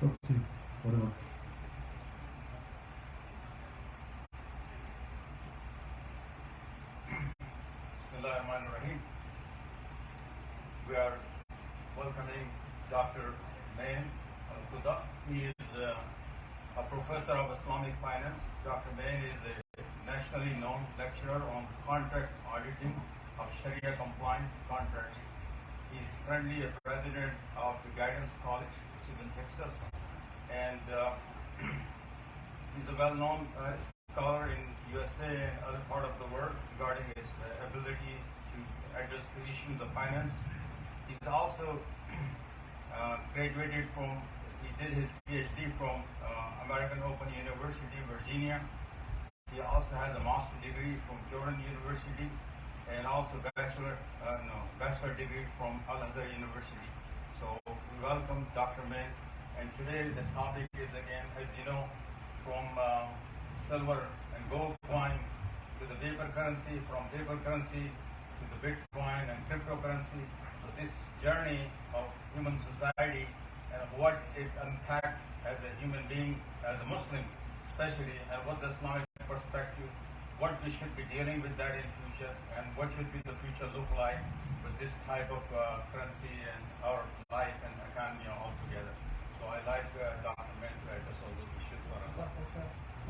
Okay, whatever. Bismillahirrahmanirrahim. We are welcoming Dr. Main Al-Quda. He is a professor of Islamic finance. Dr. Main is a nationally known lecturer on contract auditing of Sharia compliant contracts. He is currently a president of the Guidance College, which is in Texas, and he's a well-known scholar in USA and other part of the world regarding his ability to address the issues of finance. He's also graduated from, he did his PhD from American Open University, Virginia. He also has a master's degree from Jordan University and also bachelor degree from Al-Azhar University. So we welcome Dr. Main. And today the topic is again, as you know, from silver and gold coin to the paper currency, from paper currency to the Bitcoin and cryptocurrency. So this journey of human society and what it impacts as a human being, as a Muslim especially, and what the Islamic perspective, what we should be dealing with that in future, and what should be the future look like with this type of currency and our life and economy altogether. So I like Dr. Main to address all those issues for us.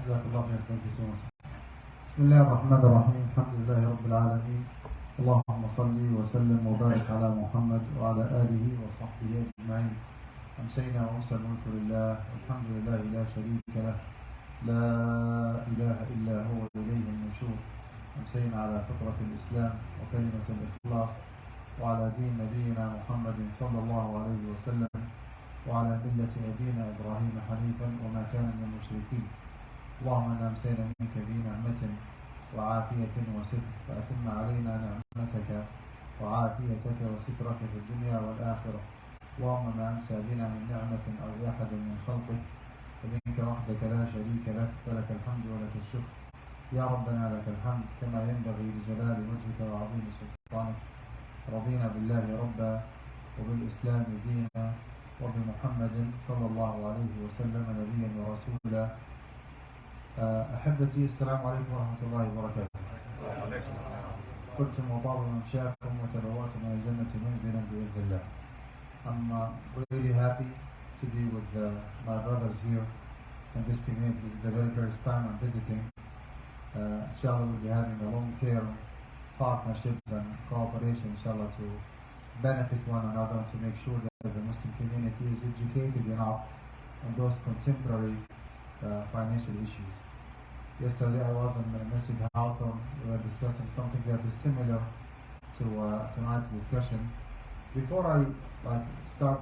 جزاك الله خير. Thank you so much. بسم الله الرحمن الرحيم. الحمد لله رب العالمين. اللهم صل وسلم وبارك على محمد وعلى آله وصحبه أجمعين. أمسينا وأمسى الملك لله والحمد لله لا شريك له لا إله إلا هو إليه النشور. أمسينا على فطرة الإسلام وكلمة الإخلاص وعلى دين نبينا محمد صلى الله عليه وسلم وعلى ملة أبينا إبراهيم حنيفا وما كان من المشركين. اللهم إنا أمسينا منك بنعمة وعافية وستر فأتم علينا نعمتك وعافيتك وسترك في الدنيا والآخرة. اللهم ما أمسى بنا من نعمة أو لأحد من خلقك فمنك وحدك لا شريك لك فلك الحمد ولك الشكر. يا ربنا لك الحمد كما ينبغي لجلال وجهك وعظيم سلطانك. رضينا بالله ربا وبالإسلام دينا وبمحمد صلى الله عليه وسلم نبيا ورسولا. أحبتي السلام عليكم ورحمة الله وبركاته. كنتم وطاب ممشاكم وتبوأتم من الجنة منزلا بإذن الله. I'm really happy to be with my brothers here in this community. This is the very first time I'm visiting. Inshallah we'll be having a long-term partnership and cooperation, inshallah, to benefit one another and to make sure that the Muslim community is educated enough on those contemporary financial issues. Yesterday I was in Masjid Hawthorne. We were discussing something that is similar to tonight's discussion. Before I start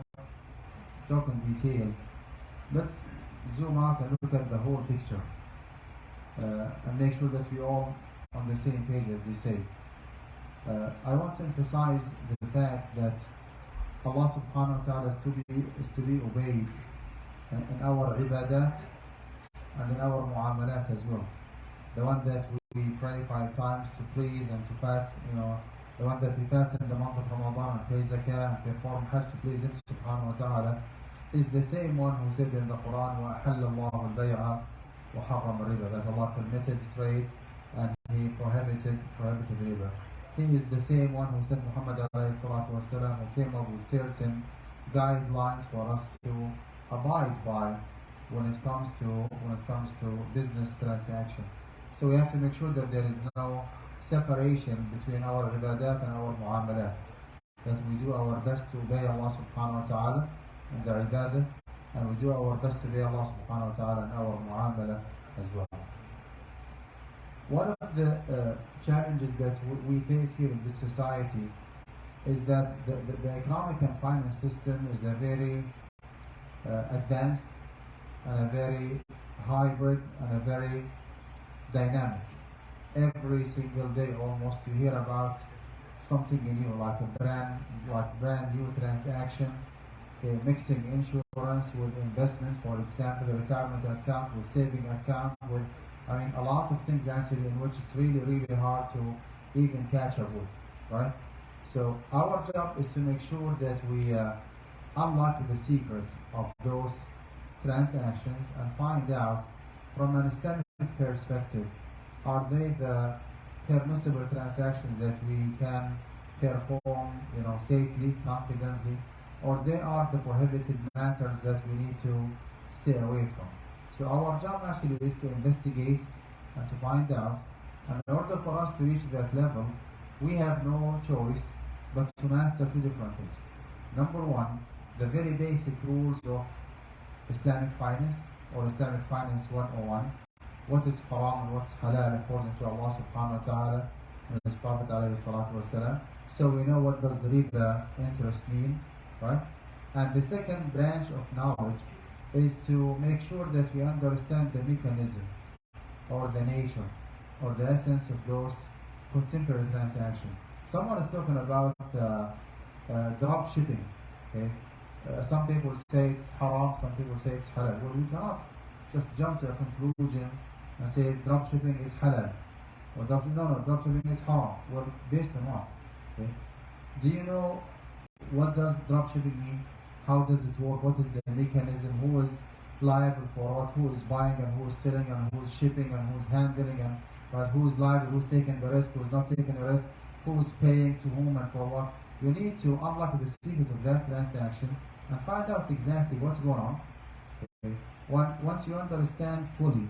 talking details, let's zoom out and look at the whole picture and make sure that we're all on the same page, as they say. I want to emphasize the fact that Allah subhanahu wa ta'ala is to be obeyed in our ibadat and in our mu'amalat as well. The one that we pray 5 times to please and to fast, the one that we fast in the month of Ramadan and pay zakah and perform hajj to please Him subhanahu wa ta'ala, is the same one who said in the Quran, وَأَحَلَّ اللَّهُ الْبَيْعَ وَحَرَّمَ الرِّبَى, that Allah permitted trade and He prohibited riba. He is the same one who said, Muhammad alayhi salatu wasalam, who came up with certain guidelines for us to abide by when it comes to business transaction. So we have to make sure that there is no separation between our ibadat and our mu'amalat, that we do our best to obey Allah subhanahu wa ta'ala in the ibadah, and we do our best to obey Allah subhanahu wa ta'ala in our mu'amala as well. One of the challenges that we face here in this society is that the economic and finance system is a very advanced and a very hybrid and a very dynamic. Every single day almost you hear about something new, like brand new transaction, mixing insurance with investment, for example, a retirement account with saving account, with a lot of things actually in which it's really, really hard to even catch up with, right? So our job is to make sure that we unlock the secret of those transactions and find out from an Islamic perspective, are they the permissible transactions that we can perform, safely, confidently, or they are the prohibited matters that we need to stay away from. So our job actually is to investigate and to find out. And in order for us to reach that level, we have no choice but to master two different things. Number one, the very basic rules of Islamic finance or Islamic finance 101. What is haram and what's halal according to Allah subhanahu wa ta'ala and His Prophet alayhi salatu wasalam. So we know what does riba interest mean, right? And the second branch of knowledge is to make sure that we understand the mechanism or the nature or the essence of those contemporary transactions. Someone is talking about drop shipping. Okay? Some people say it's haram, some people say it's halal. Well, we cannot just jump to a conclusion and say drop shipping is halal. Or drop shipping is haram. Well, based on what? Okay? Do you know what does drop shipping mean? How does it work? What is the mechanism? Who is liable for what? Who is buying and who is selling and who is shipping and who is handling and who is liable, who is taking the risk, who is not taking the risk, who is paying to whom and for what? You need to unlock the secret of that transaction and find out exactly what's going on. Okay. Once you understand fully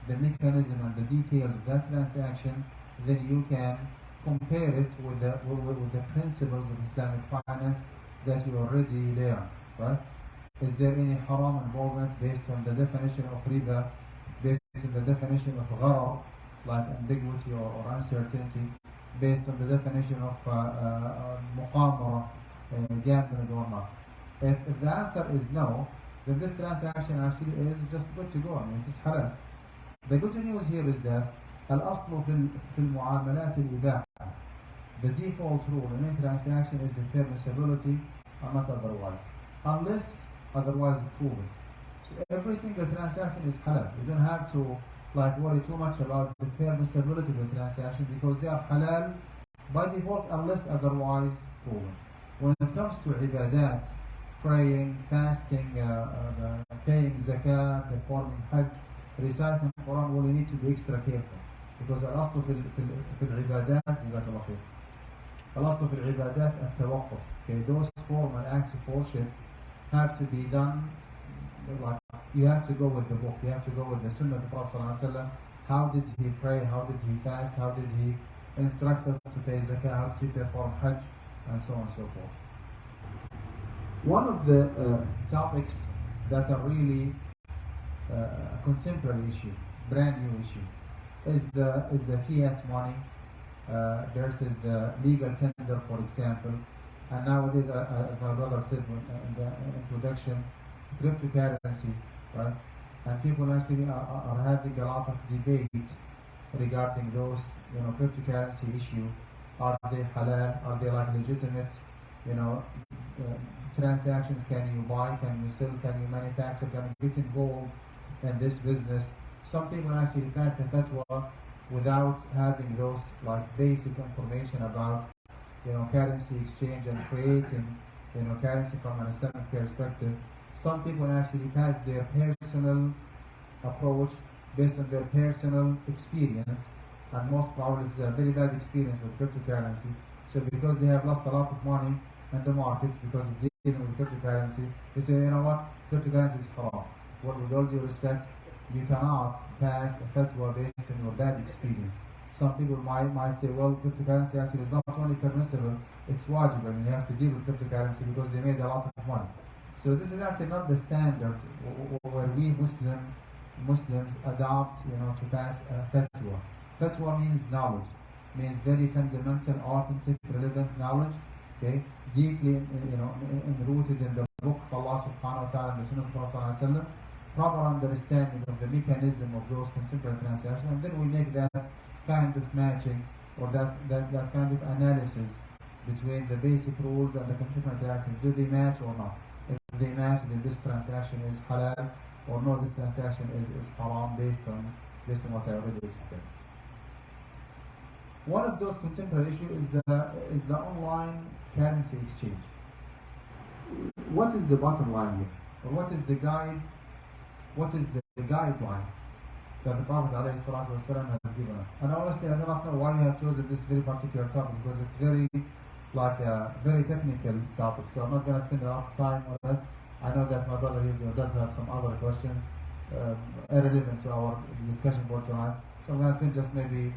the mechanism and the details of that transaction, then you can compare it with the principles of Islamic finance that you already learned, right? Is there any haram involvement based on the definition of riba, based on the definition of gharar, like ambiguity or uncertainty, based on the definition of muqamara, gambling or not? If the answer is no, then this transaction actually is just good to go. I mean, it is halal. The good news here is that al-aslu fil mu'amalat al-ibaha. The default rule in any transaction is the permissibility and not otherwise, unless otherwise proven. So every single transaction is halal. You don't have to worry too much about the permissibility of the transaction because they are halal by default unless otherwise proven. When it comes to ibadat, praying, fasting, paying zakah, performing hajj, reciting Quran, well, you need to be extra careful because al-aslu fil ibadat, jazakallah khair. al-aslu fil ibadat at-tawaqquf. Okay, those formal acts of worship have to be done. You have to go with the book. You have to go with the Sunnah of the Prophet ﷺ. How did he pray? How did he fast? How did he instruct us to pay zakah? How to perform hajj? And so on and so forth. One of the topics that are really a contemporary issue, brand new issue, is the fiat money versus the legal tender, for example. And nowadays, as my brother said in the introduction, cryptocurrency, right? And people actually are having a lot of debate regarding those, cryptocurrency issue. Are they halal? Are they legitimate, transactions? Can you buy? Can you sell? Can you manufacture? Can you get involved in this business? Some people actually pass a fatwa without having those basic information about currency exchange and creating currency from an Islamic perspective. Some people actually pass their personal approach based on their personal experience, and most probably it's a very bad experience with cryptocurrency. So because they have lost a lot of money in the market because of dealing with cryptocurrency, they say, you know what, cryptocurrency is haram. Well, with all due respect, you cannot pass a fatwa based on your bad experience. Some people might say, well, cryptocurrency actually is not only permissible, it's wajib, and you have to deal with cryptocurrency because they made a lot of money. So this is actually not the standard where we Muslims adopt, to pass a fatwa. Fatwa means knowledge, means very fundamental, authentic, relevant knowledge, okay, deeply, rooted in the book of Allah subhanahu wa ta'ala and the Sunnah of Prophet sallallahu alaihi wasallam, proper understanding of the mechanism of those contemporary transactions, and then we make that kind of matching or that kind of analysis between the basic rules and the contemporary transactions. Do they match or not? If they match, then this transaction is halal, or no, this transaction is haram based on what I already explained. One of those contemporary issues is the online currency exchange. What is the bottom line here? Or what is the guide what is the guideline that the Prophet ﷺ has given us. And honestly, I do not know why you have chosen this very particular topic, because it's very very technical topic. So I'm not going to spend a lot of time on it. I know that my brother here does have some other questions irrelevant to our discussion for tonight. So I'm going to spend just maybe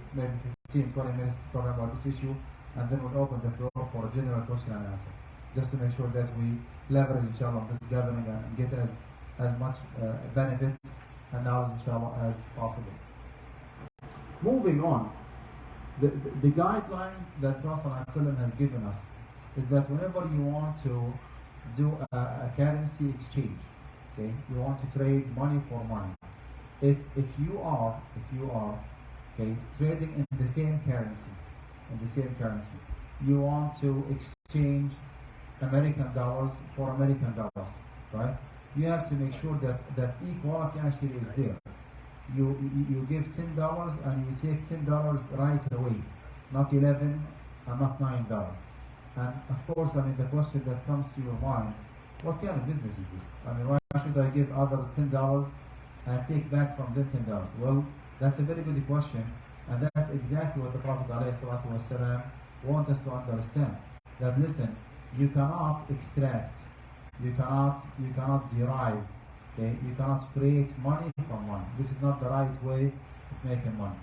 15-20 minutes talking about this issue, and then we'll open the floor for a general question and answer, just to make sure that we leverage, inshallah, this gathering and get as much benefit and knowledge, inshallah, as possible. Moving on, the guideline that Prophet ﷺ has given us is that whenever you want to do a currency exchange, okay, you want to trade money for money. If you are okay, trading in the same currency, you want to exchange American dollars for American dollars, right? You have to make sure that equality actually is there. You give $10 and you take $10 right away, not 11 and not $9. And of course, I mean, the question that comes to your mind, what kind of business is this? I mean, why should I give others $10 and take back from them $10? Well, that's a very good question, and that's exactly what the Prophet ﷺ wants us to understand. That listen, you cannot extract, you cannot derive, okay? You cannot create money from money. This is not the right way of making money.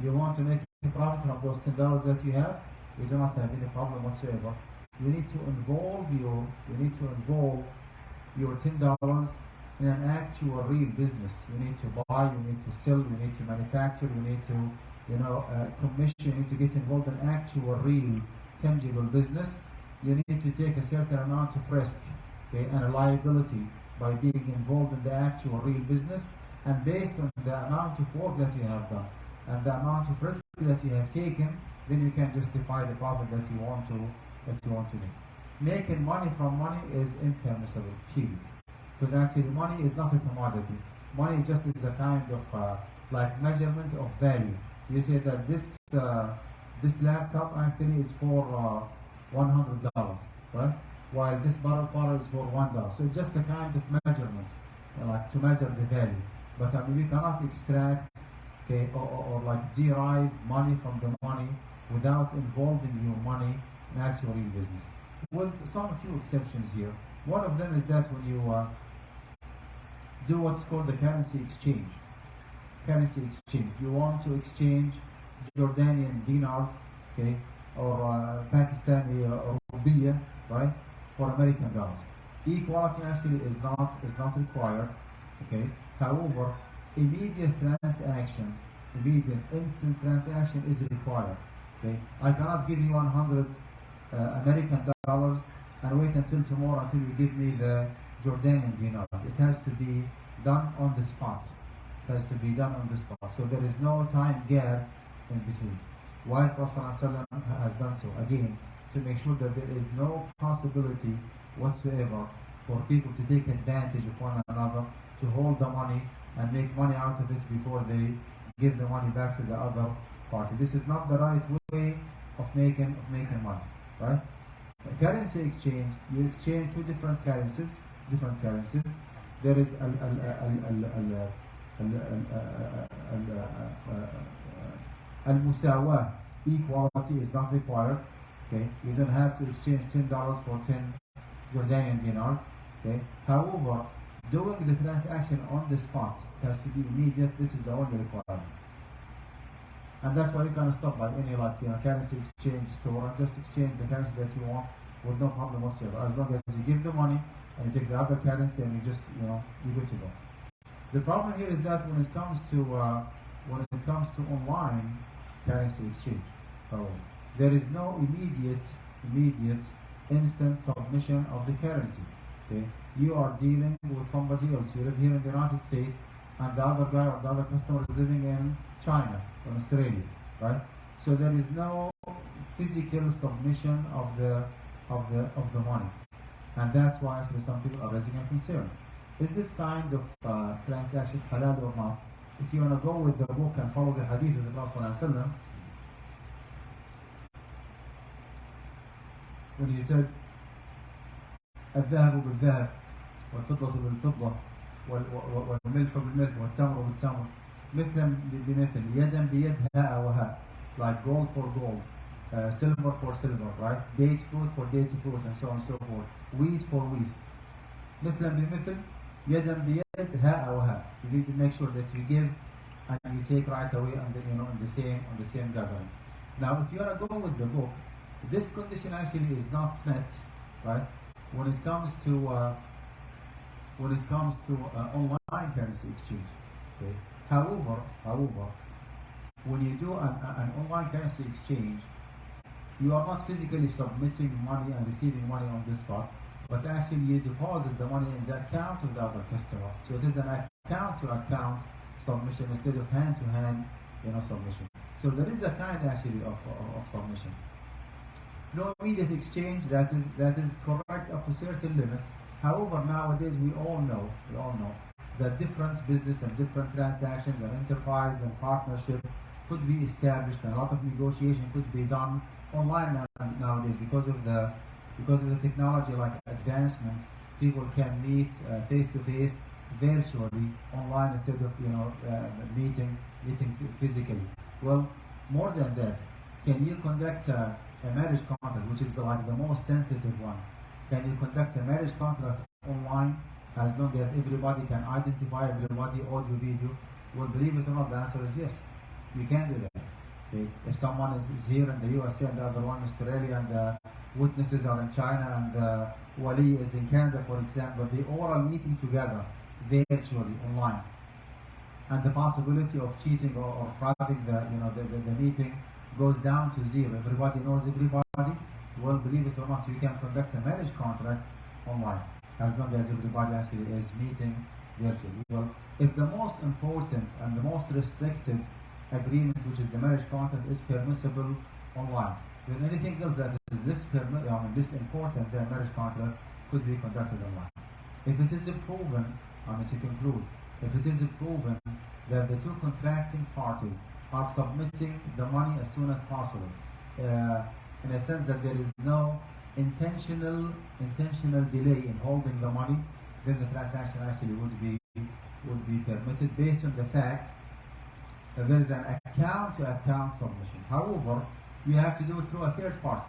You want to make a profit from those $10 that you have, you do not have any problem whatsoever. You need to involve your $10 in an actual real business. You need to buy, you need to sell, you need to manufacture, you need to commission, you need to get involved in actual real tangible business. You need to take a certain amount of risk, okay, and a liability by being involved in the actual real business, and based on the amount of work that you have done and the amount of risk that you have taken, then you can justify the profit that you want to do. Making money from money is impermissible, period. Because actually money is not a commodity. Money just is a kind of like measurement of value. You say that this laptop actually is for $100, right? While this bottle of water is for $1. So it's just a kind of measurement, like to measure the value. But I mean, you cannot extract, okay, or like derive money from the money without involving your money in actual real business. With some few exceptions here. One of them is that when you do what's called the currency exchange. You want to exchange Jordanian dinars, okay, or Pakistani rupiah, right, for American dollars. Equality actually is not required, okay. However, immediate instant transaction is required. Okay, I cannot give you 100 American dollars and wait until tomorrow until you give me the Jordanian dinars. It has to be done on the spot. So there is no time gap in between. Why Prophet ﷺ has done so? Again, to make sure that there is no possibility whatsoever for people to take advantage of one another, to hold the money and make money out of it before they give the money back to the other party. This is not the right way of making money, right? A currency exchange, you exchange two different currencies. There is al-musawah, equality is not required. Okay, you don't have to exchange $10 for 10 Jordanian dinars. Okay, however, doing the transaction on the spot has to be immediate. This is the only requirement. And that's why you can stop by any currency exchange store and just exchange the currency that you want with no problem whatsoever. As long as you give the money and you take the other currency and you just you're good to go. The problem here is that when it comes to online currency exchange, there is no immediate instant submission of the currency. Okay, you are dealing with somebody else. You live here in the United States, and the other guy or the other customer is living in China or Australia, right? So there is no physical submission of the money, and that's why actually some people are raising a concern. Is this kind of transaction halal or not? If you want to go with the book and follow the hadith of the Prophet ﷺ, when he said الذهب بالذهب والفضة بالفضة والملح بالملح والتمر بالتمر مثلا بمثل يدا بيد هاء وهاء, like gold for gold, silver for silver, right? Date fruit for date fruit, and so on and so forth. Wheat for wheat. مثلا بمثل يدا بيد هاء وهاء. You need to make sure that you give and you take right away on the, on the same gathering. Now, if you are going with the book, this condition actually is not met, right? When it comes to online currency exchange. Okay. However, when you do an online currency exchange, you are not physically submitting money and receiving money on the spot, but actually you deposit the money in the account of the other customer. So it is an account-to-account submission instead of hand-to-hand, submission. So there is a kind actually of submission. No immediate exchange, that is correct up to certain limit. However, nowadays we all know that different business and different transactions and enterprise and partnership could be established, and a lot of negotiation could be done online nowadays because of the technology like advancement. People can meet face to face virtually online instead of meeting physically. Well, more than that, can you conduct a marriage contract, which is the most sensitive one? Can you conduct a marriage contract online as long as everybody can identify everybody, audio, video? Well, believe it or not, the answer is yes. You can do that. Okay. If someone is here in the USA and the other one in Australia, and the witnesses are in China, and the wali is in Canada, for example, they all are meeting together virtually online, and the possibility of cheating or frauding the meeting goes down to zero. Everybody knows everybody. Well, believe it or not, you can conduct a marriage contract online as long as everybody actually is meeting virtually. Well, if the most important and the most restricted agreement, which is the marriage contract, is permissible online, then anything else that is this important than marriage contract could be conducted online. If it is proven, to conclude, if it is proven that the two contracting parties are submitting the money as soon as possible, in a sense that there is no intentional delay in holding the money, then the transaction actually would be permitted based on the fact that there is an account-to-account submission. However, you have to do it through a third party,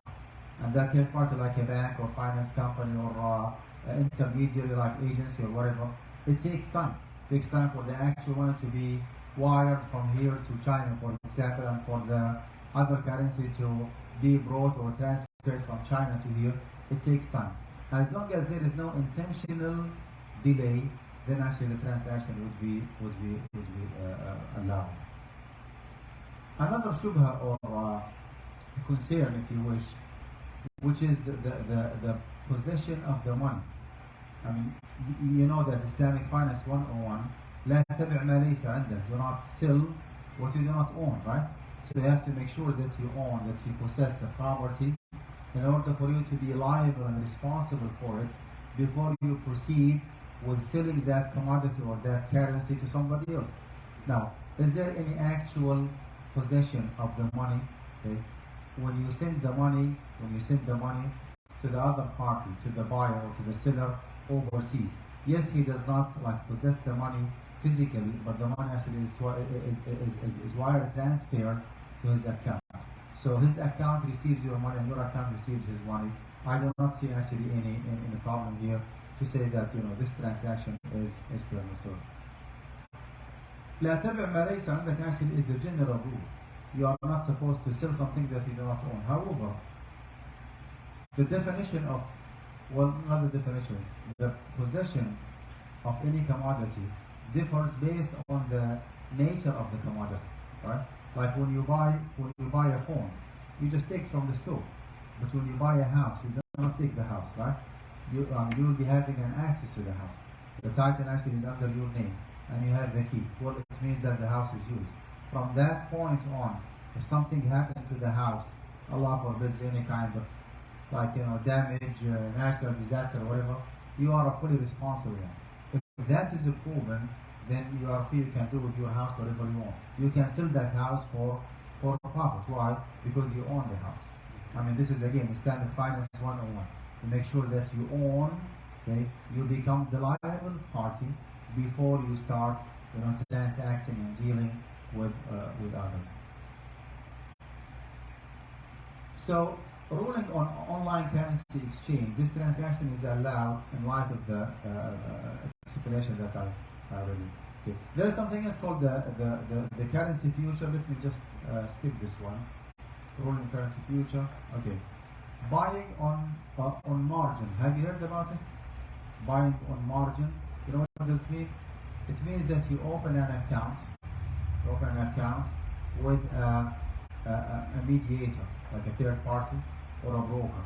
and that third party, like a bank or finance company or intermediary like agency or whatever, it takes time. It takes time for the actual money to be wired from here to China, for example, and for the other currency to be brought or transferred from China to here. It takes time. As long as there is no intentional delay, then actually the transaction would be allowed. Another shubha or concern, if you wish, which is the possession of the money. I mean, you know that Islamic Finance 101, لا تبع ما ليس عندك. Do not sell what you do not own, right? So you have to make sure that you own, that you possess a property in order for you to be liable and responsible for it before you proceed with selling that commodity or that currency to somebody else. Now, is there any actual possession of the money? Okay. When you send the money to the other party, to the buyer or to the seller overseas, yes, he does not possess the money physically, but the money actually is wire transferred to his account. So his account receives your money and your account receives his money. I do not see actually any problem here to say that this transaction is permissible. لا تبع ما ليس عندك actually is a general rule. You are not supposed to sell something that you do not own. However, the definition of, well, not the definition, the possession of any commodity differs based on the nature of the commodity, right? Like when you buy a phone, you just take it from the store. But when you buy a house, you do not take the house, right? You will be having an access to the house. The title actually is under your name, and you have the key. Well, it means that the house is yours. From that point on, if something happened to the house, Allah forbids any kind of damage, natural disaster, or whatever, you are fully responsible. If that is proven, then you are free. You can do with your house whatever you want. You can sell that house for profit. Why? Because you own the house. I mean, this is again Islamic Finance 101. To make sure that you own, okay, you become the liable party, before you start, transacting and dealing with others. So, ruling on online currency exchange, this transaction is allowed in light of the explanation that I already gave. There is something else called the currency future. Let me just skip this one. Ruling currency future. Okay. Buying on margin. Have you heard about it? Buying on margin. You know what does it mean? It means that you open an account. With a mediator, like a third party or a broker.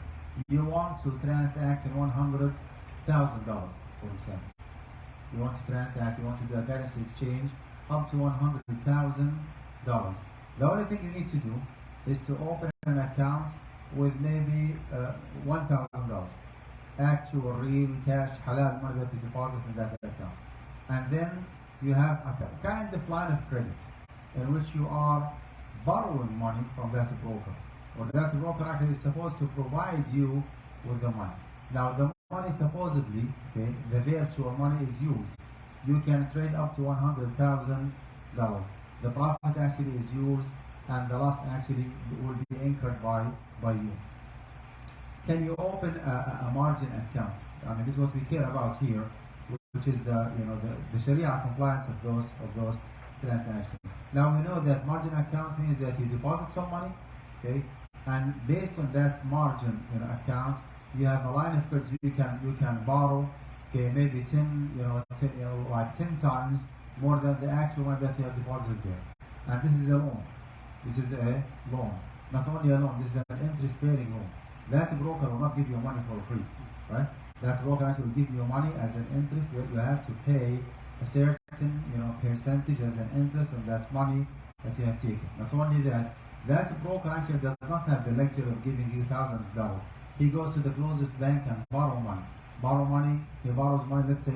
You want to transact in $100,000, for example. You want to do a currency exchange up to $100,000. The only thing you need to do is to open an account with maybe $1,000. Actual, real, cash, halal money that you deposit in that account. And then you have a kind of line of credit in which you are borrowing money from that broker. Or that broker actually is supposed to provide you with the money. Now the money supposedly, the virtual money is used. You can trade up to $100,000. The profit actually is yours and the loss actually will be incurred by you. Can you open a margin account? I mean, this is what we care about here, which is the Sharia compliance of those transactions. Now we know that margin account means that you deposit some money, and based on that margin account, you have a line of credit. You can borrow, maybe 10 times more than the actual one that you have deposited there. And this is a loan. Not only a loan, this is an interest-bearing loan. That broker will not give you money for free, right? That broker actually will give you money as an interest. You have to pay a certain percentage as an interest on that money that you have taken. Not only that, that broker actually does not have the luxury of giving you $1,000. He goes to the closest bank and borrow money. He borrows money, let's say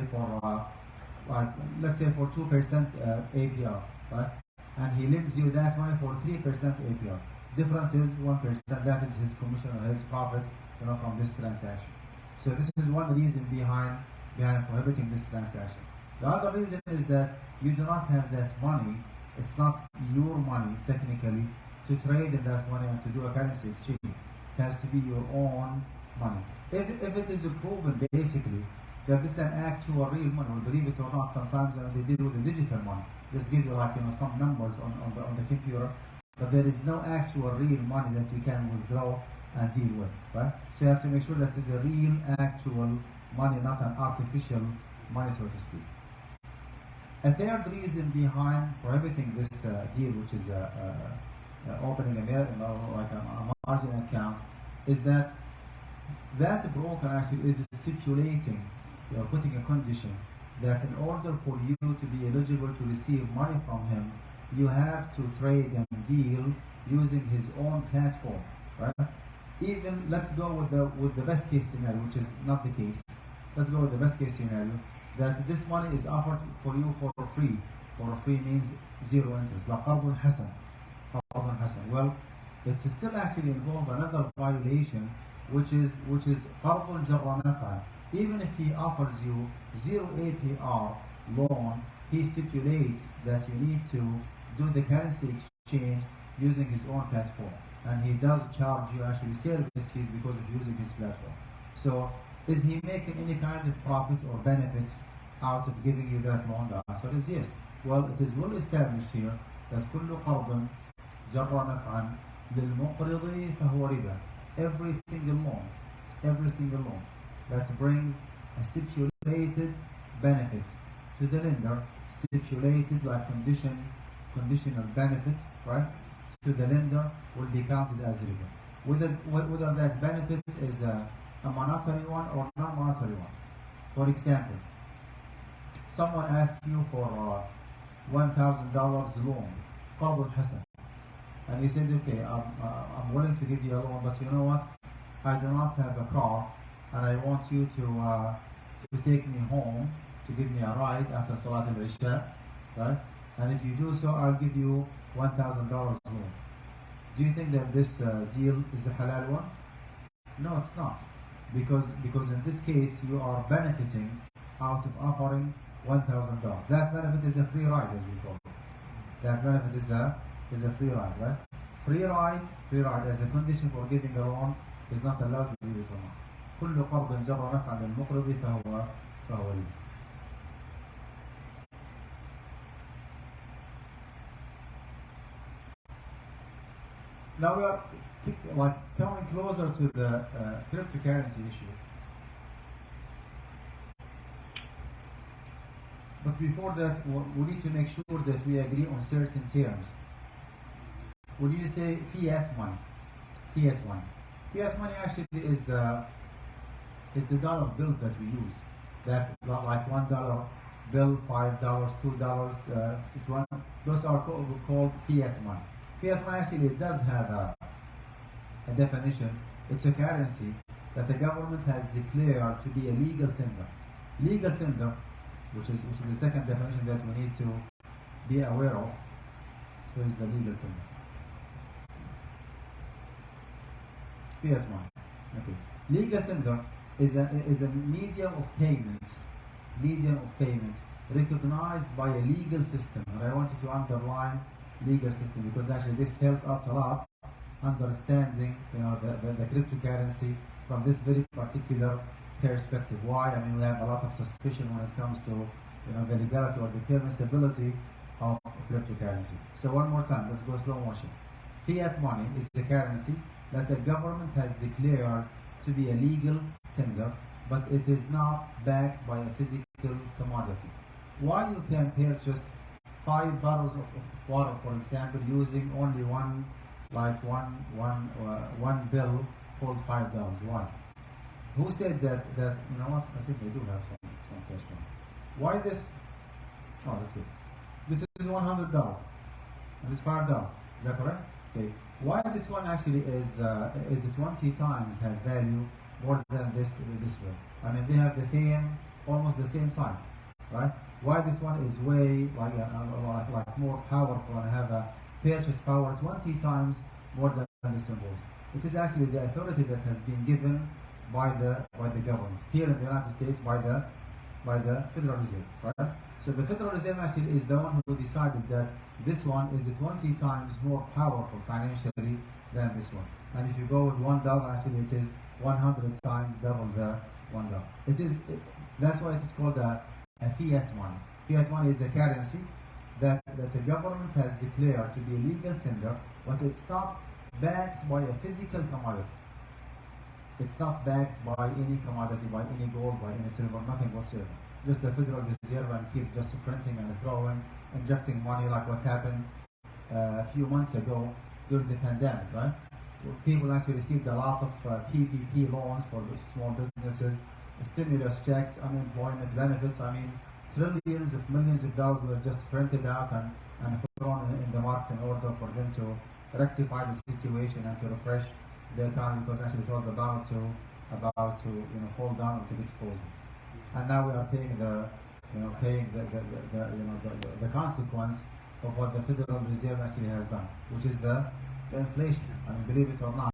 for 2% APR, right? And he lends you that money for 3% APR. Difference is 1%. That is his commission or his profit, from this transaction. So this is one reason behind prohibiting this transaction. The other reason is that you do not have that money. It's not your money technically to trade in that money and to do a currency exchange. It has to be your own money. If it is proven basically that this is an actual real money, or believe it or not, sometimes they deal with the digital money. Just give you some numbers on the computer, but there is no actual real money that you can withdraw and deal with, right? So you have to make sure that it's a real, actual money, not an artificial money, so to speak. A third reason behind prohibiting this deal, which is opening a margin account, is that broker actually is stipulating, or putting a condition, that in order for you to be eligible to receive money from him, you have to trade and deal using his own platform, right? Even let's go with the best case scenario, which is not the case. Let's go with the best case scenario, that this money is offered for you for free. For free means zero interest. La qardun hasan. Well, it's still actually involved another violation, which is qardun jarra naf'a. Even if he offers you zero APR loan, he stipulates that you need to do the currency exchange using his own platform, and he does charge you actually service fees because of using his platform. So, is he making any kind of profit or benefit out of giving you that loan? The answer is yes. Well, it is well established here that كل قرض جر نفعا للمقرض فهو ربا. Every single loan that brings a stipulated benefit to the lender, stipulated like conditional benefit, right, to the lender, will be counted as riba. Whether that benefit is a monetary one or non-monetary one. For example, someone asks you for $1,000 loan, qardun hasan, and you said, okay, I'm willing to give you a loan, but you know what? I do not have a car, and I want you to take me home, to give me a ride after Salat al-Isha, right? And if you do so, I'll give you $1,000 loan. Do you think that this deal is a halal one? No, it's not. Because in this case, you are benefiting out of offering $1,000. That benefit is a free ride, as we call it. That benefit is a free ride, right? Free ride as a condition for giving a loan is not allowed to be withdrawn. كل قرض جر نفعا للمقرض فهو ربا. Now we are coming closer to the cryptocurrency issue. But before that, we need to make sure that we agree on certain terms. We need to say fiat money. Fiat money. Fiat money actually is the dollar bill that we use. That like $1 bill, $5, $2, those are called fiat money. Fiat money actually does have a definition. It's a currency that the government has declared to be a legal tender. Legal tender, which is the second definition that we need to be aware of. So is the legal tender. Fiat money. Okay. Legal tender is a medium of payment. Medium of payment recognized by a legal system. And I want you to underline legal system because actually this helps us a lot understanding the cryptocurrency from this very particular perspective. Why? I mean, we have a lot of suspicion when it comes to the legality or the permissibility of cryptocurrency. So one more time, let's go slow motion. Fiat money is the currency that the government has declared to be a legal tender, but it is not backed by a physical commodity. Why you can purchase 5 bottles of water, for example, using only one bill called $5? Why? Who said that you know what? I think they do have some cash money. Why this? Oh, that's good. This is $100 and it's $5. Is that correct? Okay. Why this one actually is 20 times have value more than this one? I mean, they have almost the same size, right? Why this one is way like more powerful and have a purchase power 20 times more than the symbols? It is actually the authority that has been given by the government here in the United States by the Federal Reserve, right? So the Federal Reserve actually is the one who decided that this one is 20 times more powerful financially than this one. And if you go with $1, actually it is 100 times double the $1. That's why it is called a fiat money. Fiat money is a currency that the government has declared to be a legal tender, but it's not backed by a physical commodity. It's not backed by any commodity, by any gold, by any silver, nothing whatsoever. Just the Federal Reserve and keep just printing and throwing, injecting money like what happened a few months ago during the pandemic, right? People actually received a lot of PPP loans for the small businesses, stimulus checks, unemployment benefits. I mean, trillions of millions of dollars were just printed out and thrown in the market in order for them to rectify the situation and to refresh the economy, because actually it was about to fall down or to get frozen. And now we are paying the consequence of what the Federal Reserve actually has done, which is the inflation. I mean, believe it or not,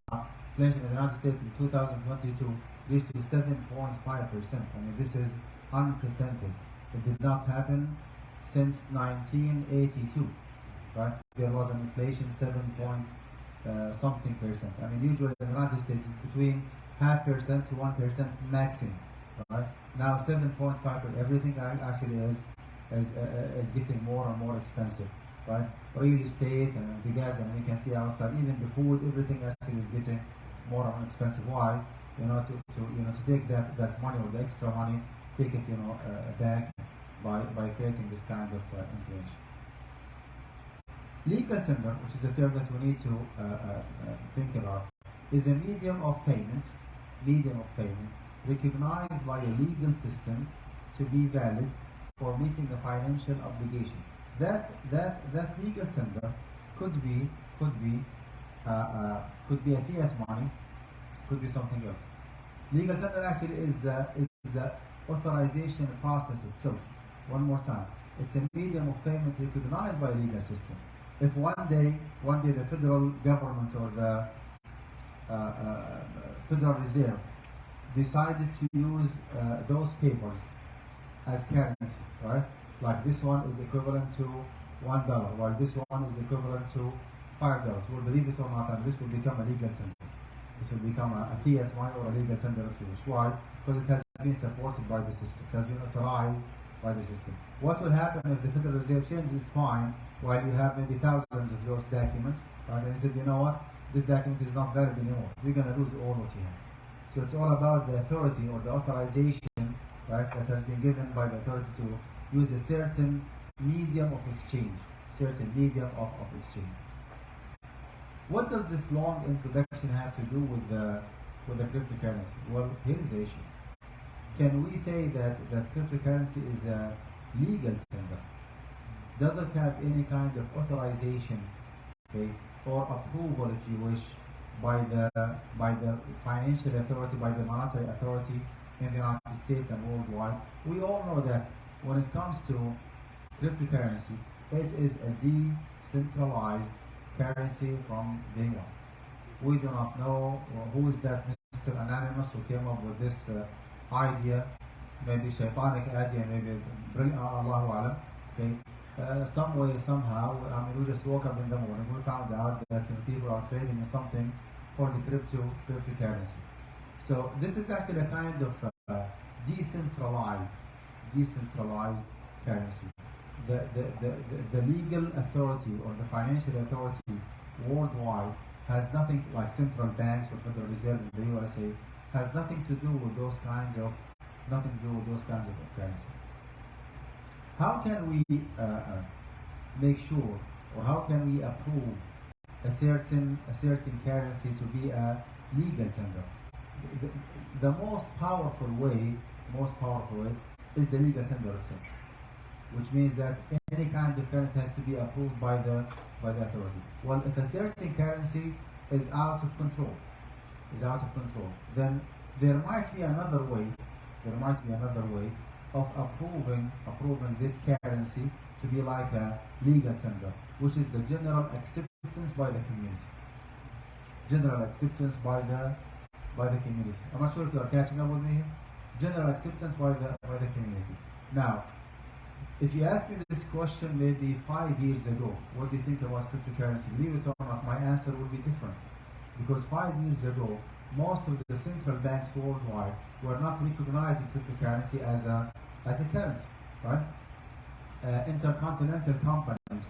inflation in the United States in 2022 reached to 7.5%. I mean, this is unprecedented. It did not happen since 1982, right? There was an inflation 7-something percent. I mean, usually in the United States it's between 0.5% to 1% maximum, right? Now 7.5%. Everything actually is getting more and more expensive, right? Real estate and the gas, and you can see outside, even the food, everything actually is getting more and more expensive. Why? To take that money or the extra money, take it back by creating this kind of inflation. Legal tender, which is a term that we need to think about, is a medium of payment recognized by a legal system to be valid for meeting a financial obligation. That legal tender could be a fiat money, could be something else. Legal tender actually is the authorization process itself. One more time, it's a medium of payment recognized by a legal system. If one day the federal government or the Federal Reserve decided to use those papers as currency, right? Like this one is equivalent to $1, while this one is equivalent to $5. Well, believe it or not, and this will become a legal tender. This will become a fiat money or a legal tender if you wish. Why? Because it has been supported by the system. It has been authorized by the system. What will happen if the Federal Reserve changes its mind while you have maybe thousands of those documents, right? And they said, you know what? This document is not valid anymore. We're going to lose all what you have. So it's all about the authority or the authorization, right, that has been given by the authority to use a certain medium of exchange. What does this long introduction have to do with the cryptocurrency? Well, here's the issue. Can we say that cryptocurrency is a legal tender? Does it have any kind of authorization, okay, or approval, if you wish, by the financial authority, by the monetary authority in the United States and worldwide? We all know that when it comes to cryptocurrency, it is a decentralized currency from day one. We do not know who is that Mr. Anonymous who came up with this idea, maybe shaitanic idea, maybe brilliant, Allahu Alam. Okay, some way, somehow, I mean, we just woke up in the morning, we found out that people are trading in something called the cryptocurrency. So this is actually a kind of decentralized currency. The legal authority or the financial authority worldwide has nothing, like central banks or Federal Reserve in the USA, has nothing to do with those kinds of currency. How can we make sure, or how can we approve a certain currency to be a legal tender? The most powerful way is the legal tender itself, which means that any kind of currency has to be approved by the authority. Well, if a certain currency is out of control, then there might be another way of approving this currency to be like a legal tender, which is the general acceptance by the community. I'm not sure if you are catching up with me here. General acceptance by the community. Now, if you ask me this question maybe 5 years ago, what do you think about cryptocurrency? Believe it or not, my answer would be different. Because 5 years ago, most of the central banks worldwide were not recognizing cryptocurrency as a currency, right? Intercontinental companies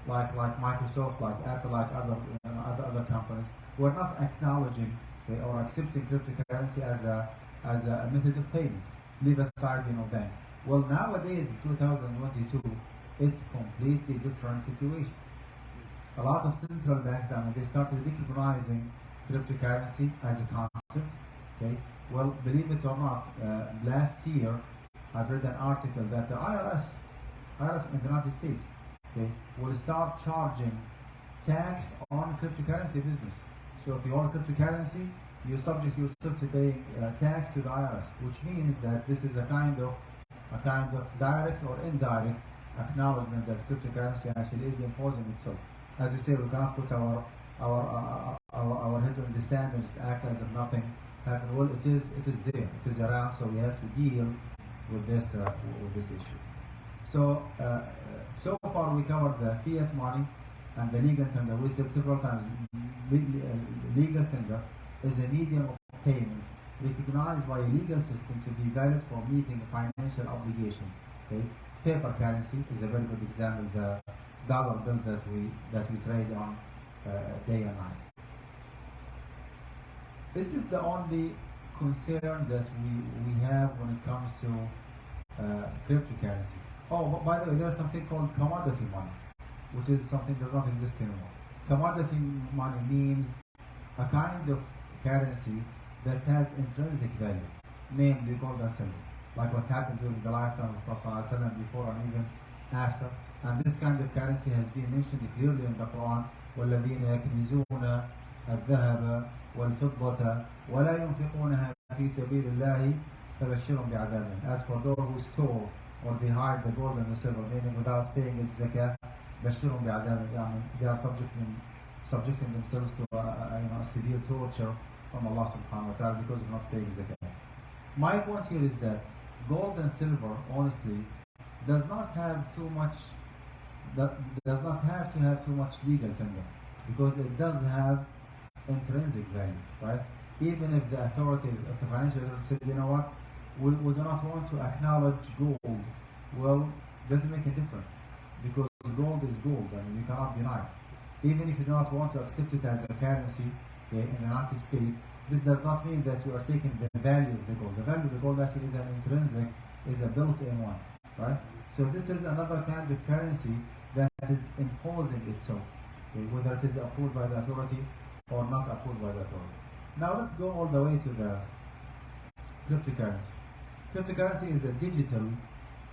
like Microsoft, like Apple, like other companies were not acknowledging or accepting cryptocurrency as a method of payment. Leave aside, banks. Well, nowadays in 2022, it's completely different situation. A lot of central banks, they started recognizing cryptocurrency as a concept. Okay. Well, believe it or not, last year I read an article that the IRS in the United States, okay, will start charging tax on cryptocurrency business. So if you own cryptocurrency, you're subject yourself to pay tax to the IRS, which means that this is a kind of direct or indirect acknowledgement that cryptocurrency actually is imposing itself. As I say, we cannot put our head in the sand and just act as if nothing happened. Well, it is there, it is around, so we have to deal with this issue. So so far we covered the fiat money and the legal tender. We said several times, legal tender is a medium of payment recognized by a legal system to be valid for meeting financial obligations. Okay, paper currency is a very good example. The dollar bills that we trade on day and night. Is this the only concern that we have when it comes to cryptocurrency? Oh, by the way, there's something called commodity money, which is something that does not exist anymore. Commodity money means a kind of currency that has intrinsic value, namely gold and silver, like what happened during the lifetime of Prophet ﷺ, before and even after. And this kind of currency has been mentioned clearly in the Quran. وَالَّذِينَ يَكْنِزُونَ الذَّهَبَ وَالْفِضَّةَ وَلَا يُنْفِقُونَها فِي سَبِيلِ اللَّهِ فَبَشِّرْهُم بِعَذَابٍ. As for those who store or they hide the gold and the silver, meaning without paying its zakah, بَشِّرْهُم بِعَذَابٍ. They are subjecting themselves to a severe torture from Allah subhanahu wa ta'ala because of not paying zakah. My point here is that Gold and silver, honestly, does not have too much that does not have to have too much legal tender, because it does have intrinsic value, right? Even if the authorities of the financial authority said, you know what, we do not want to acknowledge gold, well, doesn't make a difference, because gold is gold. I mean, you cannot deny it. Even if you do not want to accept it as a currency in the United States, this does not mean that you are taking the value of the gold. The value of the gold actually is an intrinsic, is a built-in one, right? So this is another kind of currency that is imposing itself, okay, whether it is approved by the authority or not approved by the authority. Now let's go all the way to the cryptocurrency. Cryptocurrency is a digital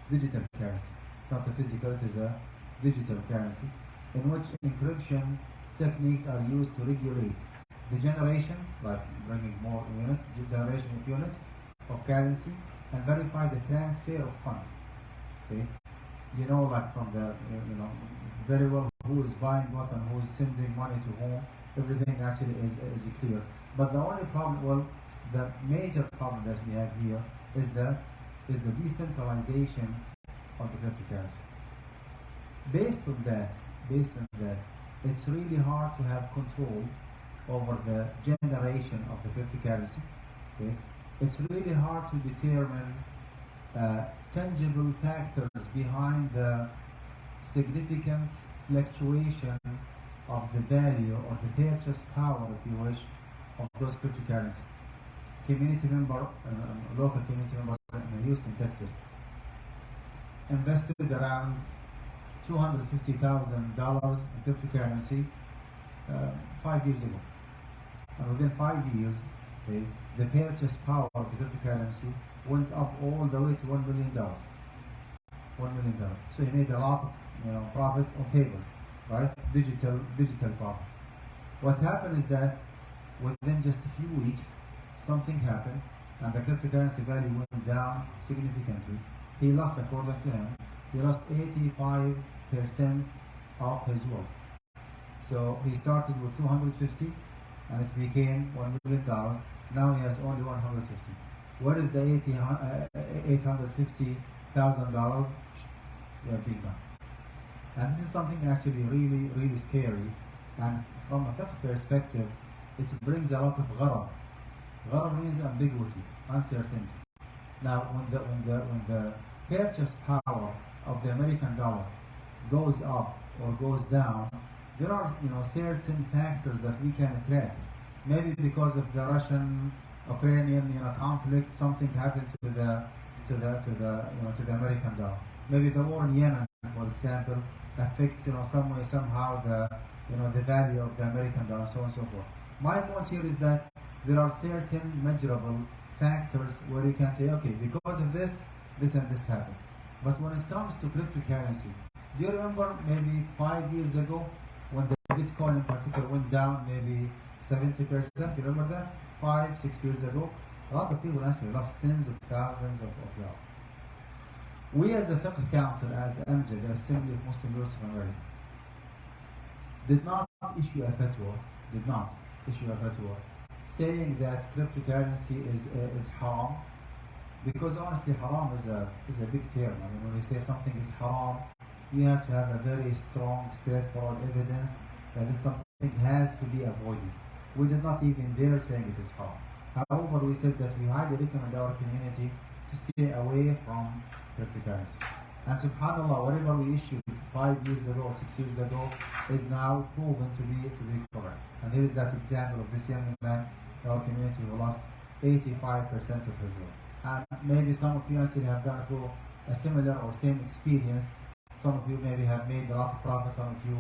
currency. It's not a physical, it is a digital currency in which encryption techniques are used to regulate the generation, like bringing more units, generation of units of currency, and verify the transfer of funds. Okay, you know, like from the very well who is buying what and who is sending money to whom. Everything actually is clear. But the only problem, well, the major problem that we have here is the decentralization of the cryptocurrency. Based on that, it's really hard to have control over the generation of the cryptocurrency. Okay? It's really hard to determine tangible factors behind the significant fluctuation of the value or the purchase power, if you wish, of those cryptocurrencies. Local community member in Houston, Texas, invested around $250,000 in cryptocurrency 5 years ago. And within 5 years, the purchase power of the cryptocurrency went up all the way to $1 million. $1 million. So he made a lot of profit on papers, right? Digital profit. What happened is that within just a few weeks, something happened, and the cryptocurrency value went down significantly. He lost, according to him, 85% of his wealth. So he started with 250, and it became $1 million. Now he has only 150. What is the $850,000 being done? And this is something actually really, really scary. And from a fiqh perspective, it brings a lot of gharar. Gharar means ambiguity, uncertainty. Now, when the purchase power of the American dollar goes up or goes down, there are certain factors that we can track. Maybe because of the Russian-Ukrainian conflict, something happened to the American dollar. Maybe the war in Yemen, for example, affects some way somehow the value of the American dollar, so on and so forth. My point here is that there are certain measurable factors where you can say, okay, because of this and this happened. But when it comes to cryptocurrency, do you remember maybe 5 years ago when the Bitcoin in particular went down maybe 70%? You remember that? 5-6 years ago? A lot of people actually lost tens of thousands of dollars. We as the Fiqh Council, as AMJD, the Assembly of Muslim University of America, did not issue a fatwa saying that cryptocurrency is haram, because honestly haram is a big term. I mean, when we say something is haram, you have to have a very strong, straightforward evidence that this something has to be avoided. We did not even dare saying it is haram. However, we said that we highly recommend our community to stay away from cryptocurrency. And subhanAllah, whatever we issued 5 years ago, 6 years ago, is now proven to be correct. And here is that example of this young man in our community who lost 85% of his wealth. And maybe some of you actually have gone through a similar or same experience. Some of you maybe have made a lot of profit, some of you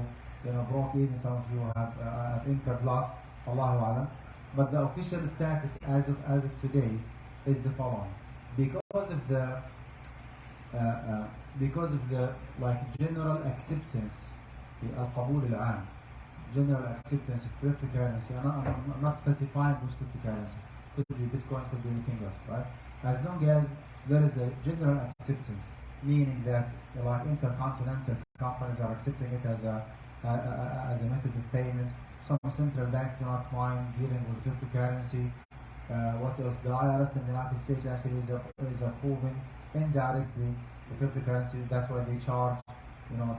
broke even, some of you have incurred loss, Allahu Alam. But the official status as of today is the following. Because of the general acceptance, the al-qabul al-am, general acceptance of cryptocurrency. I'm not specifying which cryptocurrency. Could be Bitcoin, could be anything else, right? As long as there is a general acceptance, meaning that intercontinental companies are accepting it as a method of payment. Some central banks do not mind dealing with cryptocurrency. What else? The IRS in the United States actually is approving indirectly the cryptocurrency. That's why they charge,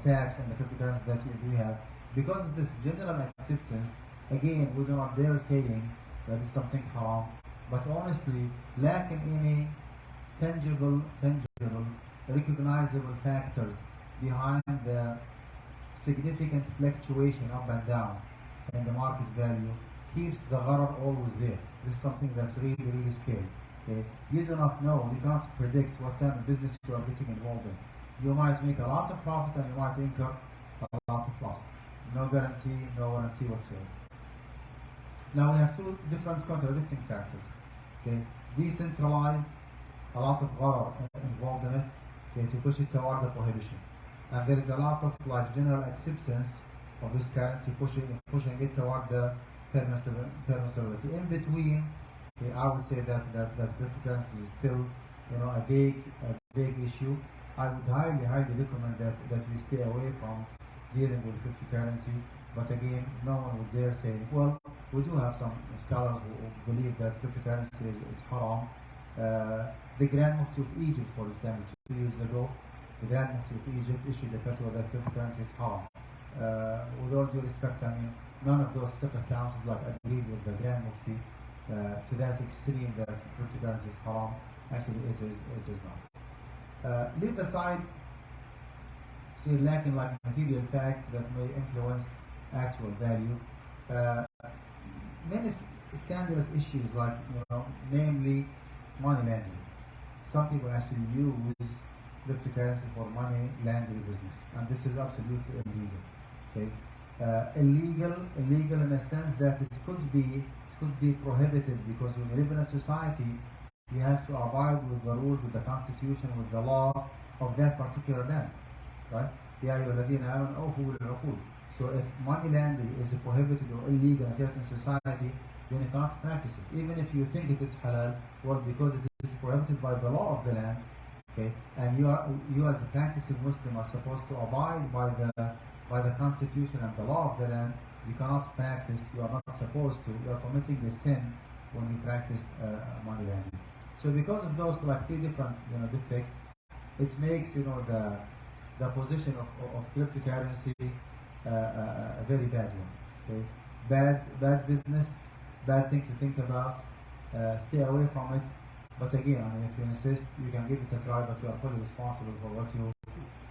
tax on the cryptocurrency that you have. Because of this general acceptance, again, we do not dare saying that is something haram, but honestly, lacking any tangible, recognizable factors behind the significant fluctuation up and down in the market value keeps the gharar always there. This is something that's really, really scary. Okay? You do not know, you cannot predict what kind of business you are getting involved in. You might make a lot of profit and you might incur a lot of loss. No guarantee, no warranty whatsoever. Now we have two different contradicting factors. Okay? Decentralized, a lot of gharar involved in it, okay, to push it toward the prohibition. And there is a lot of general acceptance of this currency, pushing it toward the permissibility. In between, okay, I would say that cryptocurrency is still, a big issue. I would highly recommend that we stay away from dealing with cryptocurrency. But again, no one would dare say, well, we do have some scholars who believe that cryptocurrency is haram. The Grand Mufti of Egypt, for example, 2 years ago, the Grand Mufti of Egypt issued a fatwa that cryptocurrency is haram. With all due respect, I mean, none of those fiqh councils agreed with the Grand Mufti to that extreme that cryptocurrency is haram. Actually, it is not. Leave aside, so you're lacking material facts that may influence actual value. Many scandalous issues namely money laundering. Some people actually use cryptocurrency for money laundering business, and this is absolutely illegal. Okay, illegal in a sense that it could be prohibited, because when you live in a society, you have to abide with the rules, with the constitution, with the law of that particular land, right? So if money laundering is prohibited or illegal in a certain society, then you can't practice it. Even if you think it is halal, well, because it is prohibited by the law of the land, okay, and you as a practicing Muslim are supposed to abide by the constitution and the law of the land. You cannot practice, you are not supposed to, you are committing a sin when you practice money laundering. So because of those three different defects, it makes the position of cryptocurrency a very bad one. Okay? Bad business, bad thing to think about. Stay away from it. But again, I mean, if you insist, you can give it a try, but you are fully responsible for what you